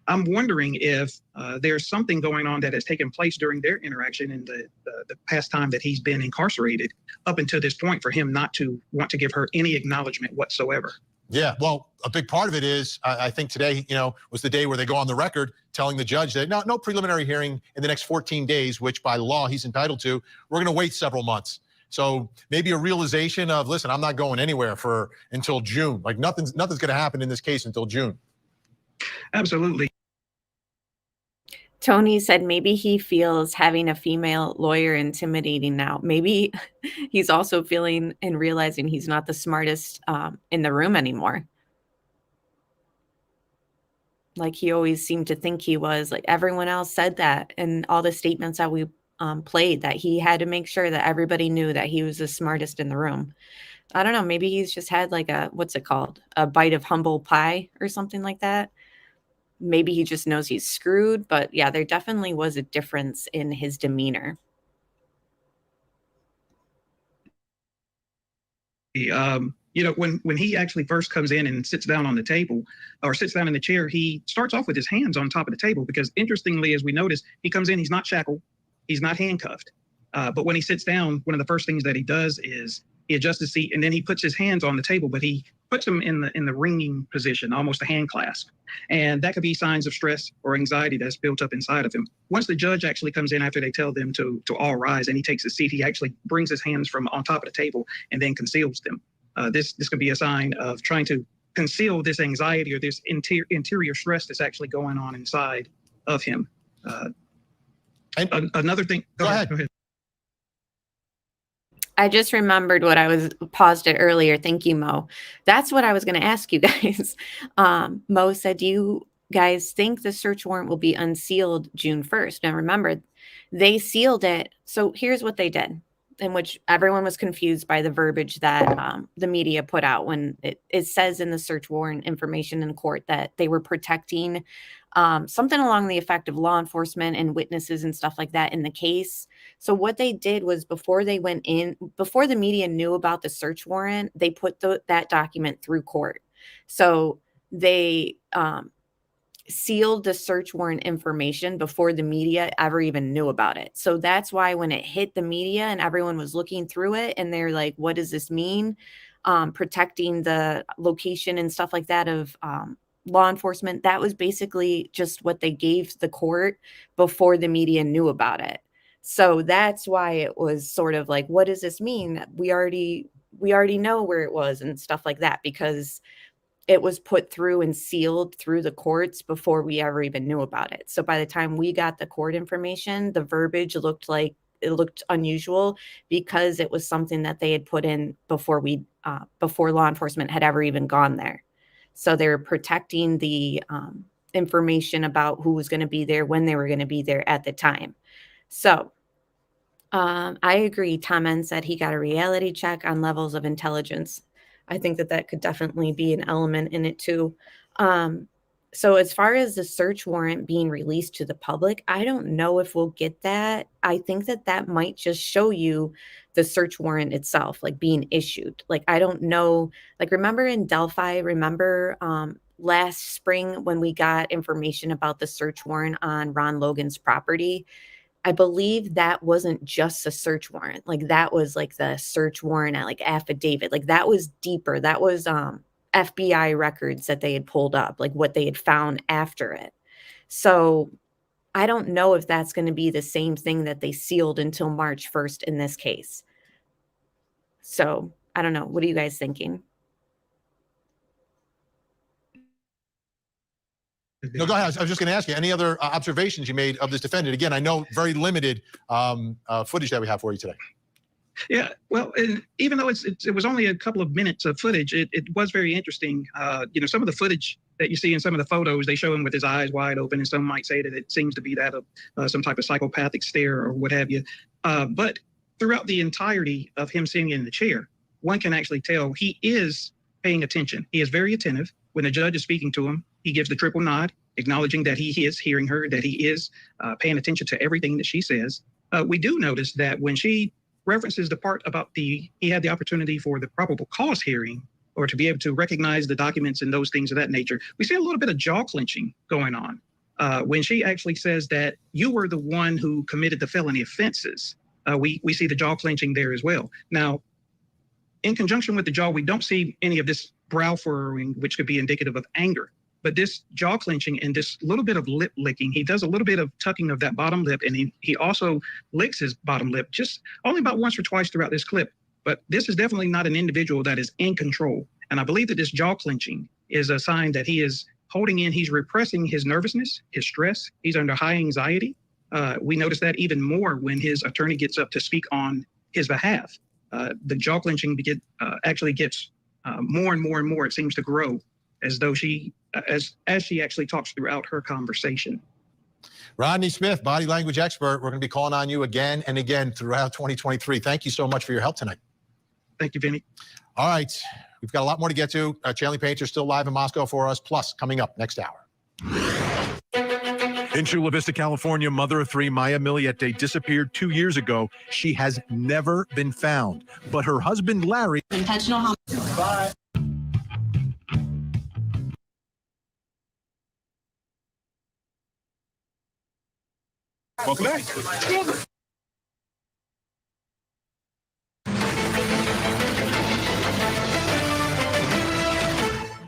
I'm wondering if there's something going on that has taken place during their interaction in the past time that he's been incarcerated up until this point for him not to want to give her any acknowledgement whatsoever. Yeah, well, a big part of it is I think today, was the day where they go on the record telling the judge that no preliminary hearing in the next 14 days, which by law he's entitled to. We're going to wait several months. So maybe a realization of, listen, I'm not going anywhere until June. Like nothing's going to happen in this case until June. Absolutely. Tony said maybe he feels having a female lawyer intimidating now. Maybe he's also feeling and realizing he's not the smartest in the room anymore. Like he always seemed to think he was. Like everyone else said that, and all the statements that we played, that he had to make sure that everybody knew that he was the smartest in the room. I don't know. Maybe he's just had like what's it called? A bite of humble pie or something like that. Maybe he just knows he's screwed, but yeah, there definitely was a difference in his demeanor. When he actually first comes in and sits down on the table or sits down in the chair, he starts off with his hands on top of the table because interestingly, as we notice, he comes in, he's not shackled, he's not handcuffed. But when he sits down, one of the first things that he does is he adjusts his seat and then he puts his hands on the table, but he puts them in the ringing position, almost a hand clasp. And that could be signs of stress or anxiety that's built up inside of him. Once the judge actually comes in after they tell them to all rise and he takes a seat, he actually brings his hands from on top of the table and then conceals them. This could be a sign of trying to conceal this anxiety or this interior stress that's actually going on inside of him. Another thing. Go ahead. I just remembered what I was paused it earlier. Thank you, Mo. That's what I was going to ask you guys. Mo said, do you guys think the search warrant will be unsealed June 1st? Now, remember, they sealed it. So here's what they did, in which everyone was confused by the verbiage that the media put out when it says in the search warrant information in court that they were protecting something along the effect of law enforcement and witnesses and stuff like that in the case. So what they did was before the media knew about the search warrant, they put that document through court. So they sealed the search warrant information before the media ever even knew about it. So that's why when it hit the media and everyone was looking through it and they're like, what does this mean? Protecting the location and stuff like that of law enforcement. That was basically just what they gave the court before the media knew about it. So that's why it was sort of like, what does this mean? We already know where it was and stuff like that, because it was put through and sealed through the courts before we ever even knew about it. So by the time we got the court information, the verbiage looked unusual because it was something that they had put in before law enforcement had ever even gone there. So they were protecting the information about who was going to be there, when they were going to be there at the time. So I agree. Tom N said he got a reality check on levels of intelligence. I think that could definitely be an element in it too. So as far as the search warrant being released to the public, I don't know if we'll get that. I think that that might just show you the search warrant itself, like being issued. Like, I don't know, like, remember in Delphi, remember last spring when we got information about the search warrant on Ron Logan's property? I believe that wasn't just a search warrant. Like, that was like the search warrant at like affidavit. Like, that was deeper. That was FBI records that they had pulled up, like what they had found after it. So I don't know if that's going to be the same thing that they sealed until March 1st in this case. So I don't know. What are you guys thinking? No, go ahead. I was just going to ask you, any other observations you made of this defendant? Again, I know very limited footage that we have for you today. Yeah, well, and even though it was only a couple of minutes of footage, it was very interesting. Some of the footage that you see in some of the photos, they show him with his eyes wide open, and some might say that it seems to be that of some type of psychopathic stare or what have you. But throughout the entirety of him sitting in the chair, one can actually tell he is paying attention. He is very attentive. When the judge is speaking to him, he gives the triple nod, acknowledging that he is hearing her, that he is paying attention to everything that she says. We do notice that when she references the part about he had the opportunity for the probable cause hearing, or to be able to recognize the documents and those things of that nature, we see a little bit of jaw clenching going on. When she actually says that you were the one who committed the felony offenses, we see the jaw clenching there as well. Now, in conjunction with the jaw, we don't see any of this brow furrowing, which could be indicative of anger. But this jaw clenching and this little bit of lip licking, he does a little bit of tucking of that bottom lip, and he also licks his bottom lip just only about once or twice throughout this clip. But this is definitely not an individual that is in control. And I believe that this jaw clenching is a sign that he is holding in, he's repressing his nervousness, his stress. He's under high anxiety. We notice that even more when his attorney gets up to speak on his behalf. The jaw clenching actually gets more and more and more. It seems to grow as though she actually talks throughout her conversation. Rodney Smith, body language expert. We're going to be calling on you again and again throughout 2023. Thank you so much for your help tonight. Thank you, Vinny. All right. We've got a lot more to get to. Chanley Painter still live in Moscow for us. Plus, coming up next hour. In Chula Vista, California, mother of three, Maya Miliete, disappeared 2 years ago. She has never been found. But her husband, Larry... Intentional homicide. Bye. Welcome back.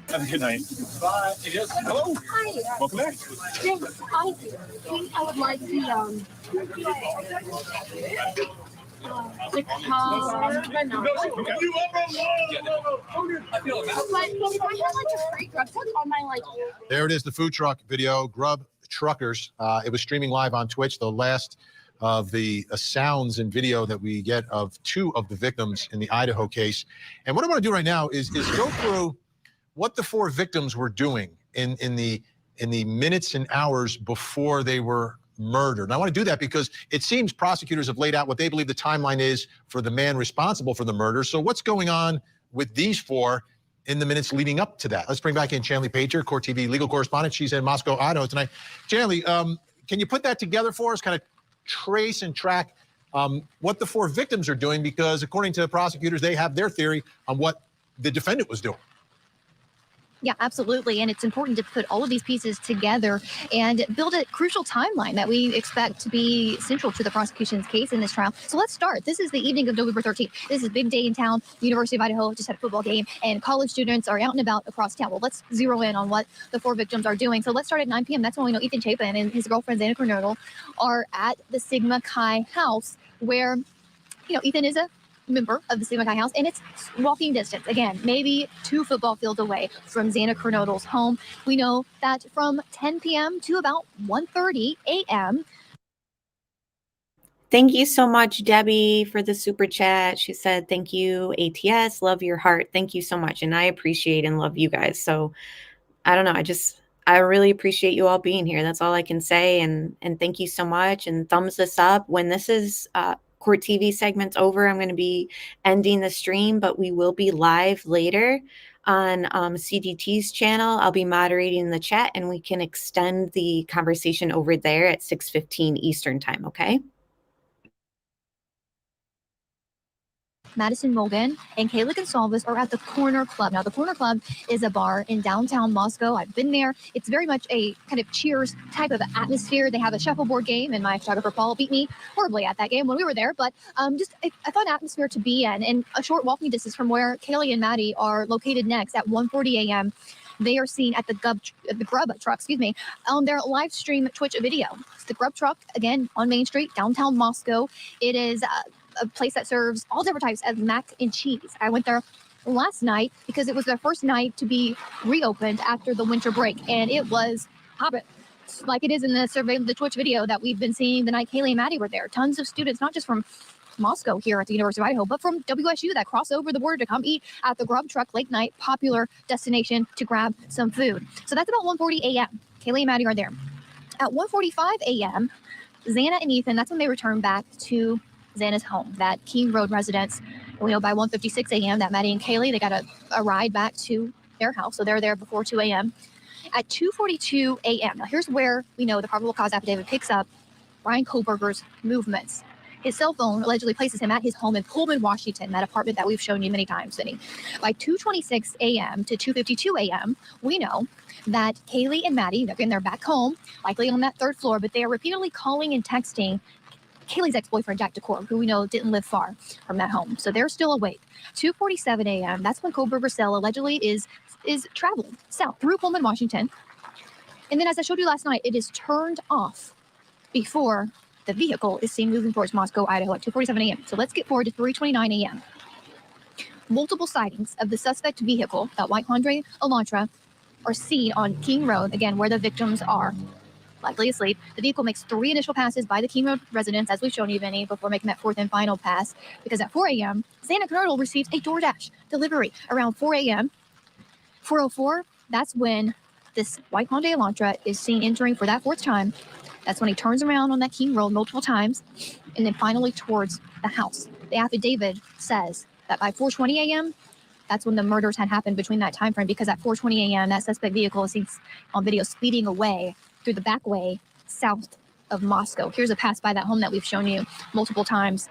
Have a good night. Bye. Yes. Hello. Hi. Welcome back. Thanks. I would like the There it is, the food truck video, Grub Truckers. It was streaming live on Twitch, the last of the sounds and video that we get of two of the victims in the Idaho case. And what I want to do right now is go through what the four victims were doing in the minutes and hours before they were murdered. And I want to do that because it seems prosecutors have laid out what they believe the timeline is for the man responsible for the murder. So what's going on with these four in the minutes leading up to that? Let's bring back in Chanley Painter, Court TV legal correspondent. She's in Moscow, Idaho tonight. Chanley, can you put that together for us, kind of trace and track what the four victims are doing? Because according to prosecutors, they have their theory on what the defendant was doing. Yeah, absolutely. And it's important to put all of these pieces together and build a crucial timeline that we expect to be central to the prosecution's case in this trial. So let's start. This is the evening of November 13th. This is a big day in town. The University of Idaho just had a football game, and college students are out and about across town. Well, let's zero in on what the four victims are doing. So let's start at 9 p.m. That's when we know Ethan Chapin and his girlfriend, Xana Kernodle, are at the Sigma Chi house where, Ethan is a member of the Sigma Chi house, and it's walking distance. Again, maybe 2 football fields away from Xana Kernodle's home. We know that from 10 p.m. to about 1:30 a.m. Thank you so much, Debbie, for the super chat. She said, thank you, ATS, love your heart. Thank you so much. And I appreciate and love you guys. So I don't know. I really appreciate you all being here. That's all I can say. And thank you so much. And thumbs this up when this is Court TV segment's over, I'm going to be ending the stream, but we will be live later on CDT's channel. I'll be moderating the chat, and we can extend the conversation over there at 6:15 Eastern time, okay? Madison Mogan and Kayla Gonsalves are at the Corner Club. Now, the Corner Club is a bar in downtown Moscow. I've been there. It's very much a kind of Cheers type of atmosphere. They have a shuffleboard game, and my photographer Paul beat me horribly at that game when we were there. But just a fun atmosphere to be in, and a short walking distance from where Kaylee and Maddie are located next at 1:40 a.m. They are seen at the Grub Truck, on their live stream Twitch video. It's the Grub Truck, again, on Main Street, downtown Moscow. It is a place that serves all different types of mac and cheese. I went there last night because it was their first night to be reopened after the winter break, and it was hopping like it is in the Twitch video that we've been seeing the night Kaylee and Maddie were there. Tons of students, not just from Moscow here at the University of Idaho, but from WSU that cross over the border to come eat at the Grub Truck late night, popular destination to grab some food. So that's about 1:40 a.m. Kaylee and Maddie are there. At 1:45 a.m., Xana and Ethan, that's when they return back to Xana's home, that King Road residence. And we know by 1:56 a.m. that Maddie and Kaylee, they got a ride back to their house. So they're there before 2 a.m. At 2:42 a.m., now here's where we know the probable cause affidavit picks up Bryan Kohberger's movements. His cell phone allegedly places him at his home in Pullman, Washington, that apartment that we've shown you many times, Vinny. By 2:26 a.m. to 2:52 a.m., we know that Kaylee and Maddie, again, they're back home, likely on that third floor, but they are repeatedly calling and texting Kaylee's ex-boyfriend, Jack DeCore, who we know didn't live far from that home. So they're still awake. 2:47 a.m., that's when Kohberger's cell allegedly is traveling south through Pullman, Washington. And then, as I showed you last night, it is turned off before the vehicle is seen moving towards Moscow, Idaho at 2:47 a.m. So let's get forward to 3:29 a.m. Multiple sightings of the suspect vehicle, that white Hyundai Elantra, are seen on King Road, again, where the victims are likely asleep. The vehicle makes 3 initial passes by the King Road residence, as we've shown you, Vinny, before making that 4th and final pass, because at 4 a.m., Xana Kernodle receives a Doordash delivery around 4 a.m. 4:04, that's when this white Hyundai Elantra is seen entering for that 4th time. That's when he turns around on that King Road multiple times, and then finally towards the house. The affidavit says that by 4:20 a.m., that's when the murders had happened between that time frame, because at 4:20 a.m., that suspect vehicle is seen on video speeding away through the back way south of Moscow. Here's a pass by that home that we've shown you multiple times.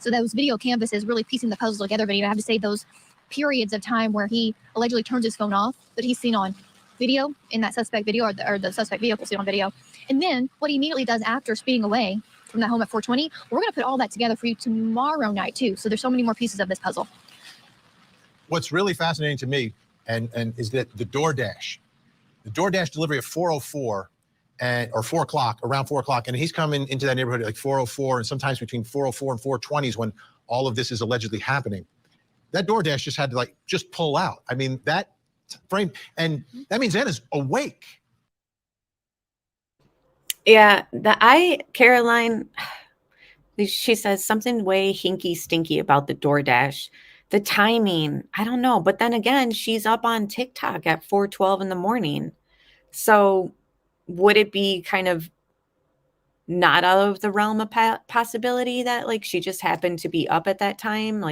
So those video canvases really piecing the puzzle together, but you have to say those periods of time where he allegedly turns his phone off, that he's seen on video in that suspect video, or the suspect vehicle seen on video. And then what he immediately does after speeding away from that home at 4:20, we're going to put all that together for you tomorrow night too. So there's so many more pieces of this puzzle. What's really fascinating to me and is that the DoorDash delivery at 4:04 or 4 o'clock, around 4 o'clock, and he's coming into that neighborhood at like 4:04, and sometimes between 4:04 and 4:20 is when all of this is allegedly happening. That DoorDash just had to just pull out. I mean, that frame, and that means Anna's awake. Yeah, Caroline, she says something way hinky stinky about the DoorDash. The timing, I don't know. But then again, she's up on TikTok at 4:12 in the morning. So would it be kind of not out of the realm of possibility that she just happened to be up at that time,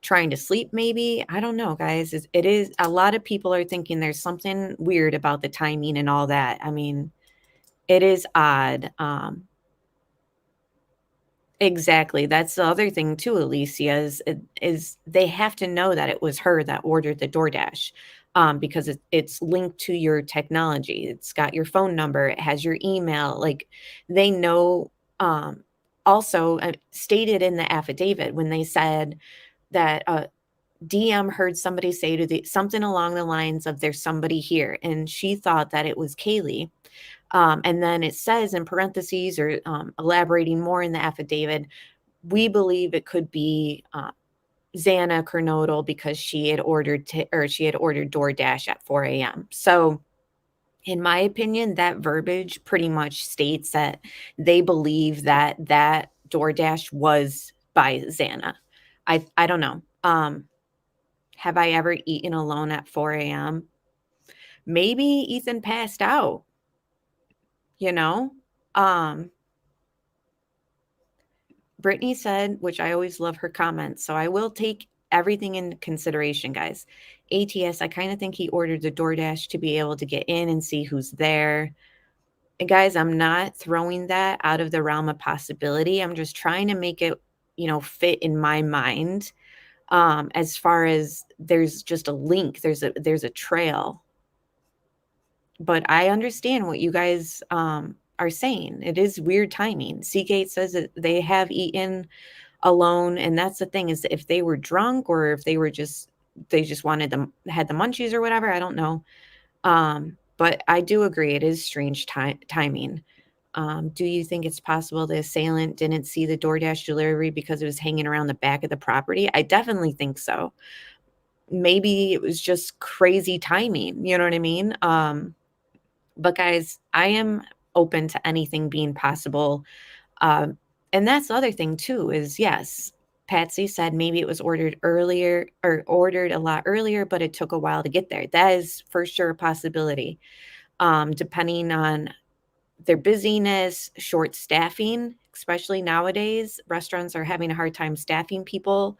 trying to sleep maybe? I don't know, guys. It is, a lot of people are thinking there's something weird about the timing and all that. I mean, it is odd. Exactly. That's the other thing too, Alicia, is they have to know that it was her that ordered the DoorDash, because it's linked to your technology. It's got your phone number. It has your email. They know. Also stated in the affidavit when they said that DM heard somebody say something along the lines of "there's somebody here," and she thought that it was Kaylee. And then it says in parentheses, or elaborating more in the affidavit, we believe it could be Xana Kernodle, because she had ordered DoorDash at 4 a.m. So in my opinion, that verbiage pretty much states that they believe that DoorDash was by Xana. I don't know. Have I ever eaten alone at 4 a.m.? Maybe Ethan passed out. Brittany said, which I always love her comments, so I will take everything into consideration, guys. ATS, I kind of think he ordered the DoorDash to be able to get in and see who's there. And guys, I'm not throwing that out of the realm of possibility. I'm just trying to make it, fit in my mind. As far as there's just a link, there's a trail. But I understand what you guys are saying. It is weird timing. Seagate says that they have eaten alone, and that's the thing, is if they were drunk or if they just had the munchies or whatever, I don't know. But I do agree it is strange timing. Do you think it's possible the assailant didn't see the DoorDash delivery because it was hanging around the back of the property? I definitely think so. Maybe it was just crazy timing. You know what I mean? But guys, I am open to anything being possible. And that's the other thing too, is yes, Patsy said maybe it was ordered earlier or ordered a lot earlier, but it took a while to get there. That is for sure a possibility. Depending on their busyness, short staffing, especially nowadays, restaurants are having a hard time staffing people.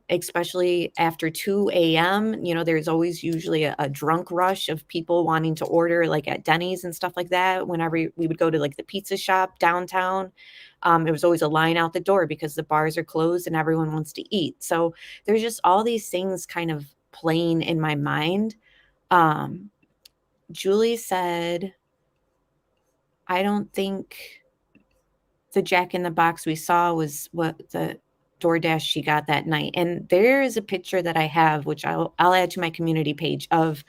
Especially after 2 a.m. There's always usually a drunk rush of people wanting to order, like at Denny's and stuff like that. Whenever we would go to like the pizza shop downtown, it was always a line out the door because the bars are closed and everyone wants to eat. So there's just all these things kind of playing in my mind. Julie said, I don't think the Jack in the Box we saw was what the DoorDash she got that night. And there is a picture that I have, which I'll add to my community page, of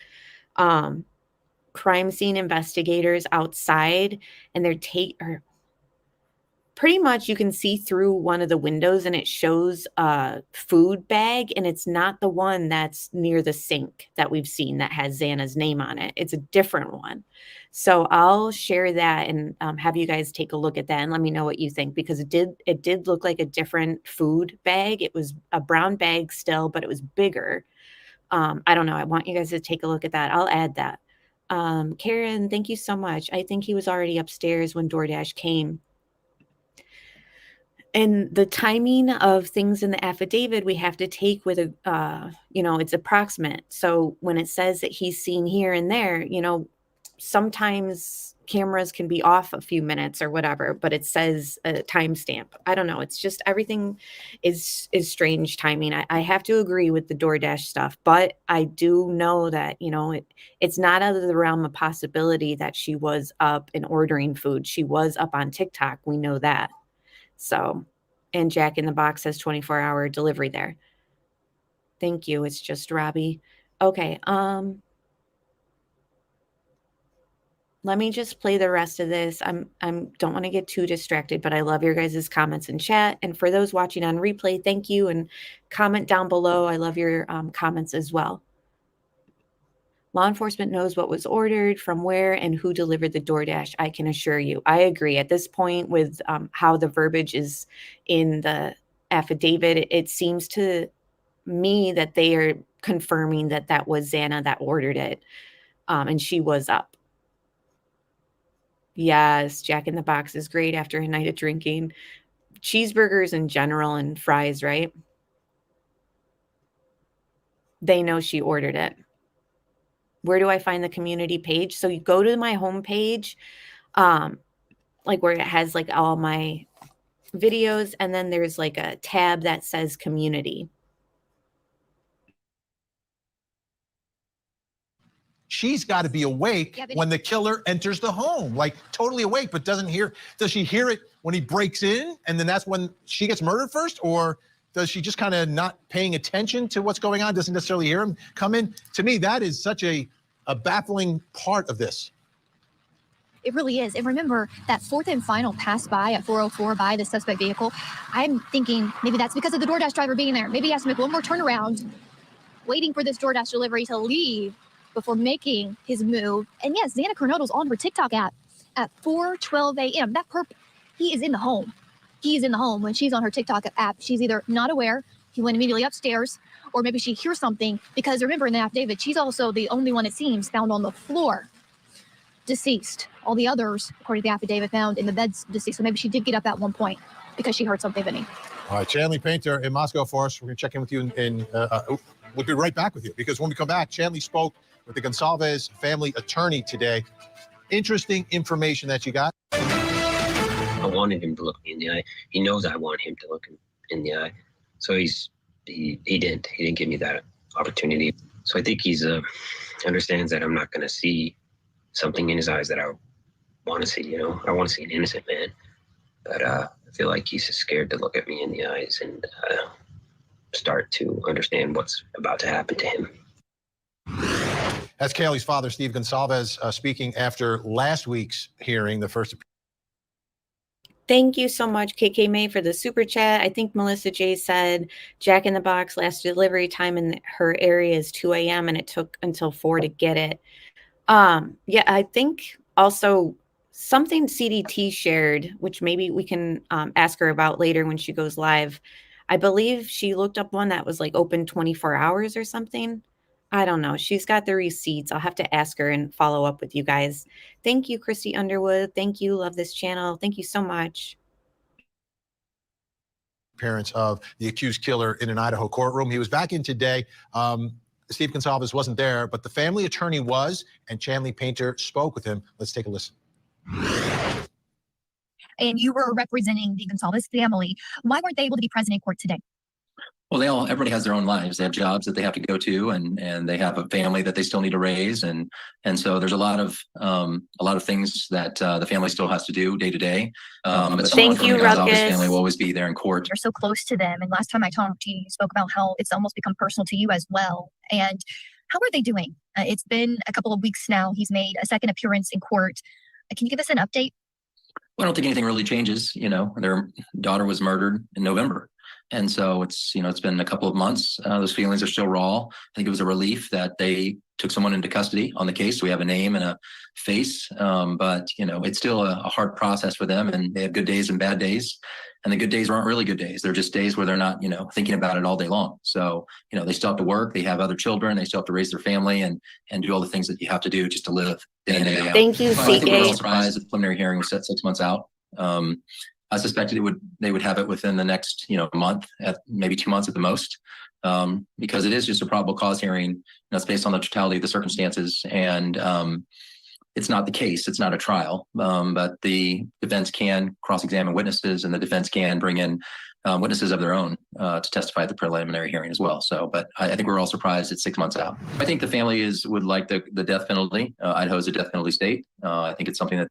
crime scene investigators outside, and they're pretty much you can see through one of the windows and it shows a food bag, and it's not the one that's near the sink that we've seen that has Xana's name on it. It's a different one. So I'll share that and have you guys take a look at that and let me know what you think, because it did look like a different food bag. It was a brown bag still, but it was bigger. I don't know. I want you guys to take a look at that. I'll add that. Karen, thank you so much. I think he was already upstairs when DoorDash came. And the timing of things in the affidavit, we have to take with it's approximate. So when it says that he's seen here and there, sometimes cameras can be off a few minutes or whatever, but it says a timestamp. I don't know. It's just everything is strange timing. I have to agree with the DoorDash stuff, but I do know that, it's not out of the realm of possibility that she was up and ordering food. She was up on TikTok. We know that. So, and Jack in the Box has 24-hour delivery there. Thank you. It's just Robbie. Okay. Let me just play the rest of this. I'm don't want to get too distracted, but I love your guys' comments in chat. And for those watching on replay, thank you. And comment down below. I love your comments as well. Law enforcement knows what was ordered, from where, and who delivered the DoorDash. I can assure you. I agree. At this point, with how the verbiage is in the affidavit, it seems to me that they are confirming that that was Xana that ordered it, and she was up. Yes, Jack in the Box is great after a night of drinking. Cheeseburgers in general and fries, right? They know she ordered it. Where do I find the community page? So you go to my homepage, like where it has like all my videos, and then there's like a tab that says community. She's got to be awake when the killer enters the home, like totally awake, but doesn't hear. Does she hear it when he breaks in, and then that's when she gets murdered first? Or does she just kind of not paying attention to what's going on, doesn't necessarily hear him come in? To me, that is such a baffling part of this. It really is. And remember that fourth and final pass by at 404 by the suspect vehicle. I'm thinking maybe that's because of the DoorDash driver being there. Maybe he has to make one more turnaround, waiting for this DoorDash delivery to leave before making his move. And yes, Xana Coronato's on her TikTok app at 4:12 a.m. He is in the home. He is in the home when she's on her TikTok app. She's either not aware, he went immediately upstairs, or maybe she hears something, because remember in the affidavit, she's also the only one, it seems, found on the floor, deceased. All the others, according to the affidavit, found in the beds deceased. So maybe she did get up at one point. because she heard something, Vinny. All right, Chanley Painter in Moscow for us. We're going to check in with you we'll be right back with you, because when we come back, Chanley spoke with the Gonsalves family attorney today. Interesting information that you got. I wanted him to look me in the eye. He knows I want him to look him in the eye. So he didn't give me that opportunity. So I think he's understands that I'm not going to see something in his eyes that I want to see. You know, I want to see an innocent man, but I feel like he's scared to look at me in the eyes and start to understand what's about to happen to him. That's Kaylee's father, Steve Gonsalves, speaking after last week's hearing, the first. Thank you so much, KK May, for the super chat. I think Melissa J said Jack in the Box last delivery time in her area is 2 a.m. and it took until 4 to get it. Yeah, I think also something CDT shared, which maybe we can ask her about later when she goes live. I believe she looked up one that was like open 24 hours or something. I don't know. She's got the receipts. I'll have to ask her and follow up with you guys. Thank you, Christy Underwood. Thank you. Love this channel. Thank you so much. Parents of the accused killer in an Idaho courtroom. He was back in today. Steve Gonsalves wasn't there, but the family attorney was, and Chanley Painter spoke with him. Let's take a listen. And you were representing the Gonsalves family. Why weren't they able to be present in court today? Well, everybody has their own lives. They have jobs that they have to go to, and they have a family that they still need to raise, and so there's a lot of things that the family still has to do day to day. But thank you, Rodgers. Family will always be there in court. You're so close to them, and last time I talked to you, you spoke about how it's almost become personal to you as well. And how are they doing? It's been a couple of weeks now. He's made a second appearance in court. Can you give us an update? Well, I don't think anything really changes. You know, their daughter was murdered in November. And so it's been a couple of months. Those feelings are still raw. I think it was a relief that they took someone into custody on the case. So we have a name and a face, but it's still a hard process for them, and they have good days and bad days. And the good days aren't really good days. They're just days where they're not, thinking about it all day long. So, they still have to work. They have other children. They still have to raise their family and do all the things that you have to do just to live day in and day out. Thank you, I think we're all CK. surprised the preliminary hearing was set 6 months out. I suspected they would have it within the next, month, at maybe 2 months at the most, because it is just a probable cause hearing. It's based on the totality of the circumstances, and it's not the case. It's not a trial, but the defense can cross-examine witnesses, and the defense can bring in witnesses of their own to testify at the preliminary hearing as well. So, but I think we're all surprised it's 6 months out. I think the family would like the death penalty. Idaho is a death penalty state. I think it's something that.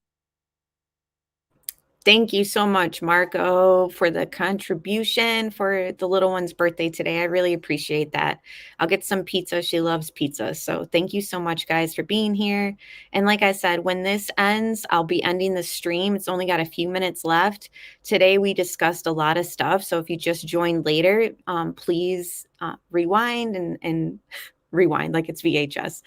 Thank you so much, Marco, for the contribution for the little one's birthday today. I really appreciate that. I'll get some pizza. She loves pizza. So thank you so much, guys, for being here. And like I said, when this ends, I'll be ending the stream. It's only got a few minutes left. Today, we discussed a lot of stuff. So if you just joined later, please rewind and rewind like it's VHS.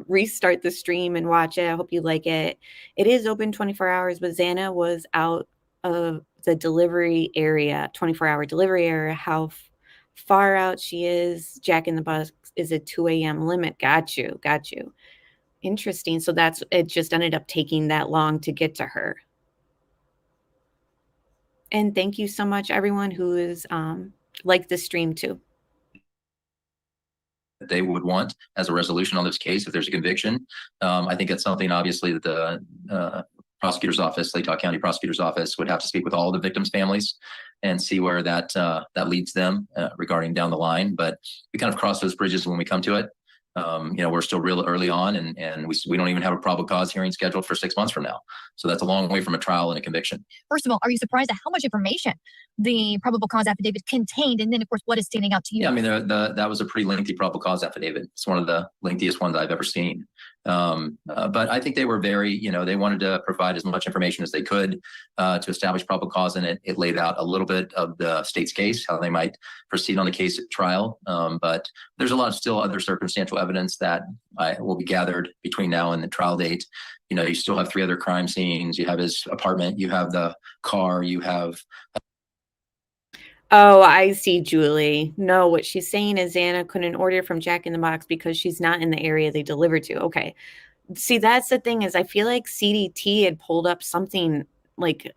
Restart the stream and watch it. I hope you like it. It is open 24 hours, but Xana was out of the delivery area, 24-hour delivery area. How far out she is. Jack in the Box is a 2 a.m. limit. Got you. Interesting. So it just ended up taking that long to get to her. And thank you so much, everyone who is liked the stream too. They would want as a resolution on this case if there's a conviction. I think it's something obviously that the prosecutor's office, Latah County prosecutor's office, would have to speak with all the victims' families and see where that leads them regarding down the line. But we kind of cross those bridges when we come to it. We're still real early on, and we don't even have a probable cause hearing scheduled for 6 months from now. So that's a long way from a trial and a conviction. First of all, are you surprised at how much information the probable cause affidavit contained? And then, of course, what is standing out to you? Yeah, I mean, that was a pretty lengthy probable cause affidavit. It's one of the lengthiest ones I've ever seen. But I think they were very, they wanted to provide as much information as they could to establish probable cause, and it laid out a little bit of the state's case, how they might proceed on the case at trial. But there's a lot of still other circumstantial evidence that will be gathered between now and the trial date. You still have 3 other crime scenes. You have his apartment. You have the car. You have. Oh, I see, Julie. No, what she's saying is Xana couldn't order from Jack in the Box because she's not in the area they delivered to. Okay. See, that's the thing, is I feel like CDT had pulled up something like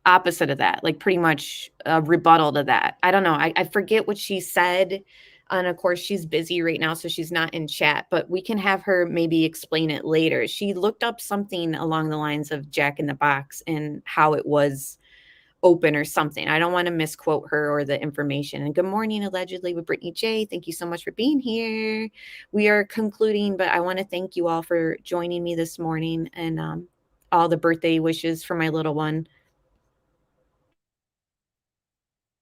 opposite of that, like pretty much a rebuttal to that. I don't know. I forget what she said. And of course, she's busy right now, so she's not in chat, but we can have her maybe explain it later. She looked up something along the lines of Jack in the Box and how it was open or something. I don't want to misquote her or the information. And good morning, allegedly, with Brittany J. Thank you so much for being here. We are concluding, but I want to thank you all for joining me this morning and all the birthday wishes for my little one.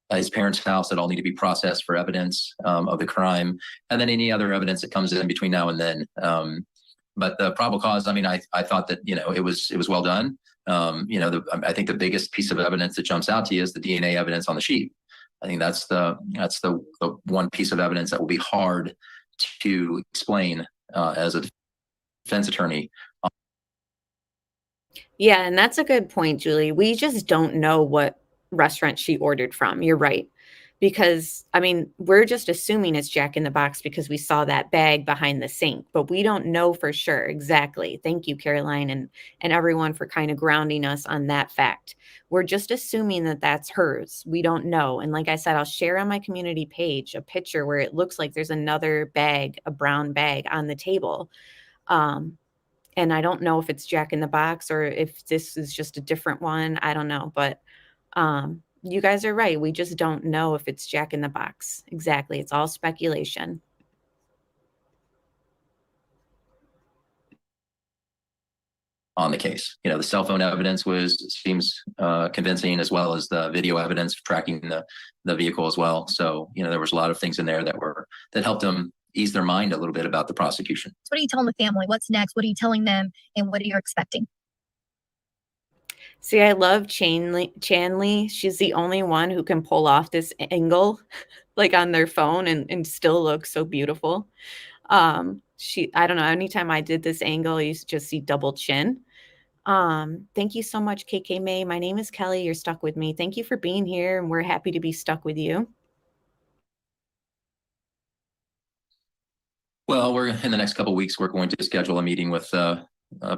His parents' house that all need to be processed for evidence of the crime, and then any other evidence that comes in between now and then. But the probable cause, I mean, I thought that, it was well done. I think the biggest piece of evidence that jumps out to you is the DNA evidence on the sheet. I think that's the one piece of evidence that will be hard to explain as a defense attorney. Yeah, and that's a good point, Julie. We just don't know what restaurant she ordered from. You're right. Because, I mean, we're just assuming it's Jack in the Box because we saw that bag behind the sink, but we don't know for sure exactly. Thank you, Caroline, and everyone for kind of grounding us on that fact. We're just assuming that that's hers. We don't know. And like I said, I'll share on my community page a picture where it looks like there's another bag, a brown bag on the table. And I don't know if it's Jack in the Box or if this is just a different one. I don't know, but you guys are right. We just don't know if it's Jack in the Box. Exactly. It's all speculation. On the case, the cell phone evidence seems convincing, as well as the video evidence tracking the vehicle as well. So, there was a lot of things in there that helped them ease their mind a little bit about the prosecution. So what are you telling the family? What's next? What are you telling them? And what are you expecting? See, I love Chanley. She's the only one who can pull off this angle, like on their phone, and still look so beautiful. I don't know. Anytime I did this angle, I used to just see double chin. Thank you so much, KK May. My name is Kelly. You're stuck with me. Thank you for being here, and we're happy to be stuck with you. Well, we're in the next couple of weeks. We're going to schedule a meeting with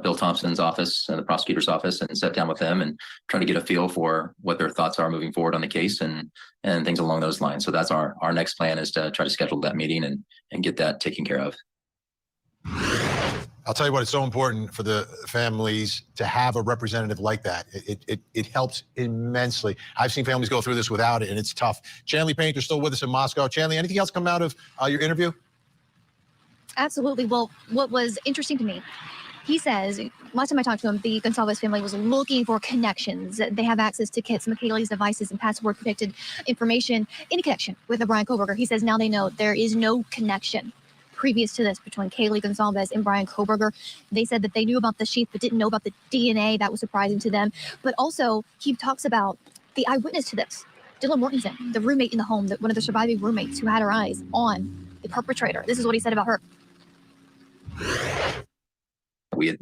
Bill Thompson's office and the prosecutor's office and sit down with them and try to get a feel for what their thoughts are moving forward on the case and things along those lines. So that's our next plan, is to try to schedule that meeting and get that taken care of. I'll tell you what, it's so important for the families to have a representative like that. It helps immensely. I've seen families go through this without it, and it's tough. Chanley Painter still with us in Moscow. Chanley, anything else come out of your interview? Absolutely. Well, what was interesting to me, he says, last time I talked to him, the Gonsalves family was looking for connections. They have access to Kits McKaylee's devices and password protected information in connection with Bryan Kohberger. He says now they know there is no connection previous to this between Kaylee Gonsalves and Bryan Kohberger. They said that they knew about the sheath but didn't know about the DNA. That was surprising to them. But also, he talks about the eyewitness to this, Dylan Mortensen, the roommate in the home, one of the surviving roommates who had her eyes on the perpetrator. This is what he said about her. We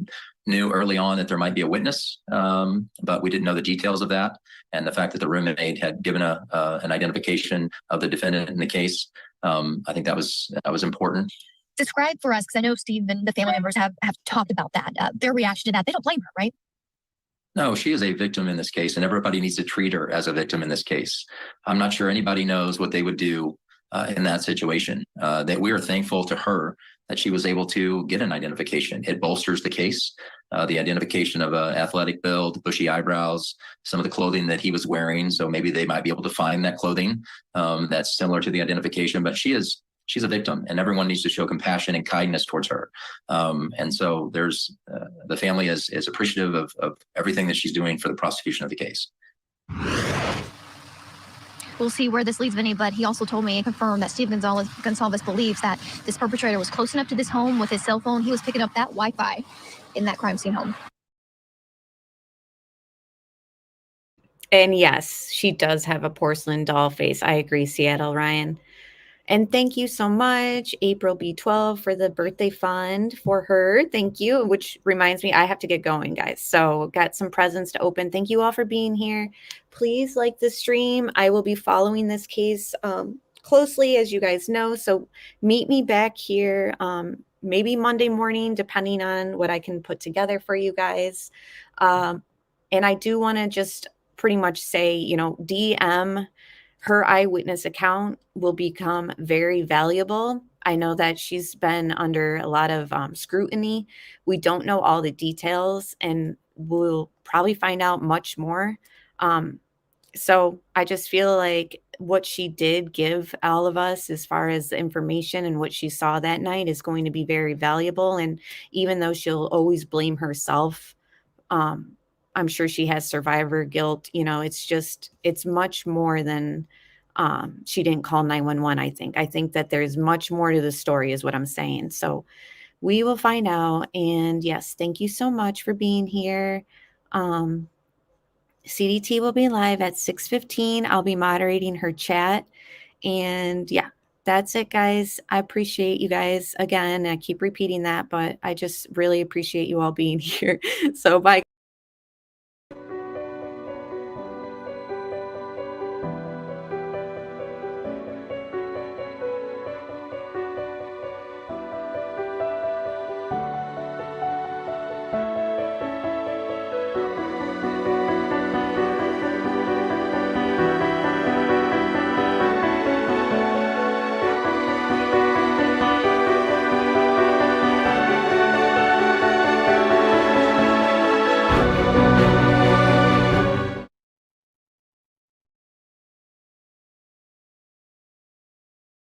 knew early on that there might be a witness, but we didn't know the details of that. And the fact that the roommate had given an identification of the defendant in the case, I think that was important. Describe for us, because I know Steve and the family members have talked about that, their reaction to that. They don't blame her, right? No, she is a victim in this case, and everybody needs to treat her as a victim in this case. I'm not sure anybody knows what they would do in that situation. That we are thankful to her that she was able to get an identification. It bolsters the case. The identification of athletic build, bushy eyebrows, some of the clothing that he was wearing. So maybe they might be able to find that clothing that's similar to the identification. But she's a victim, and everyone needs to show compassion and kindness towards her. And so there's the family is appreciative of everything that she's doing for the prosecution of the case. We'll see where this leads, Vinny, but he also told me and confirmed that Steve Gonsalves believes that this perpetrator was close enough to this home with his cell phone. He was picking up that Wi-Fi in that crime scene home. And yes, she does have a porcelain doll face. I agree, Seattle Ryan. And thank you so much, April B12, for the birthday fund for her. Thank you, which reminds me, I have to get going, guys. So got some presents to open. Thank you all for being here. Please like the stream. I will be following this case closely, as you guys know. So meet me back here maybe Monday morning, depending on what I can put together for you guys. And I do want to just pretty much say, you know, DM her eyewitness account will become very valuable. I know that she's been under a lot of scrutiny. We don't know all the details, and we'll probably find out much more. So I just feel like what she did give all of us as far as the information and what she saw that night is going to be very valuable. And even though she'll always blame herself, I'm sure she has survivor guilt. You know, it's much more than she didn't call 911. I think that there's much more to the story is what I'm saying. So we will find out. And yes, thank you so much for being here. CDT will be live at 6:15. I'll be moderating her chat. And yeah, that's it, guys. I appreciate you guys again. I keep repeating that, but I just really appreciate you all being here. So bye.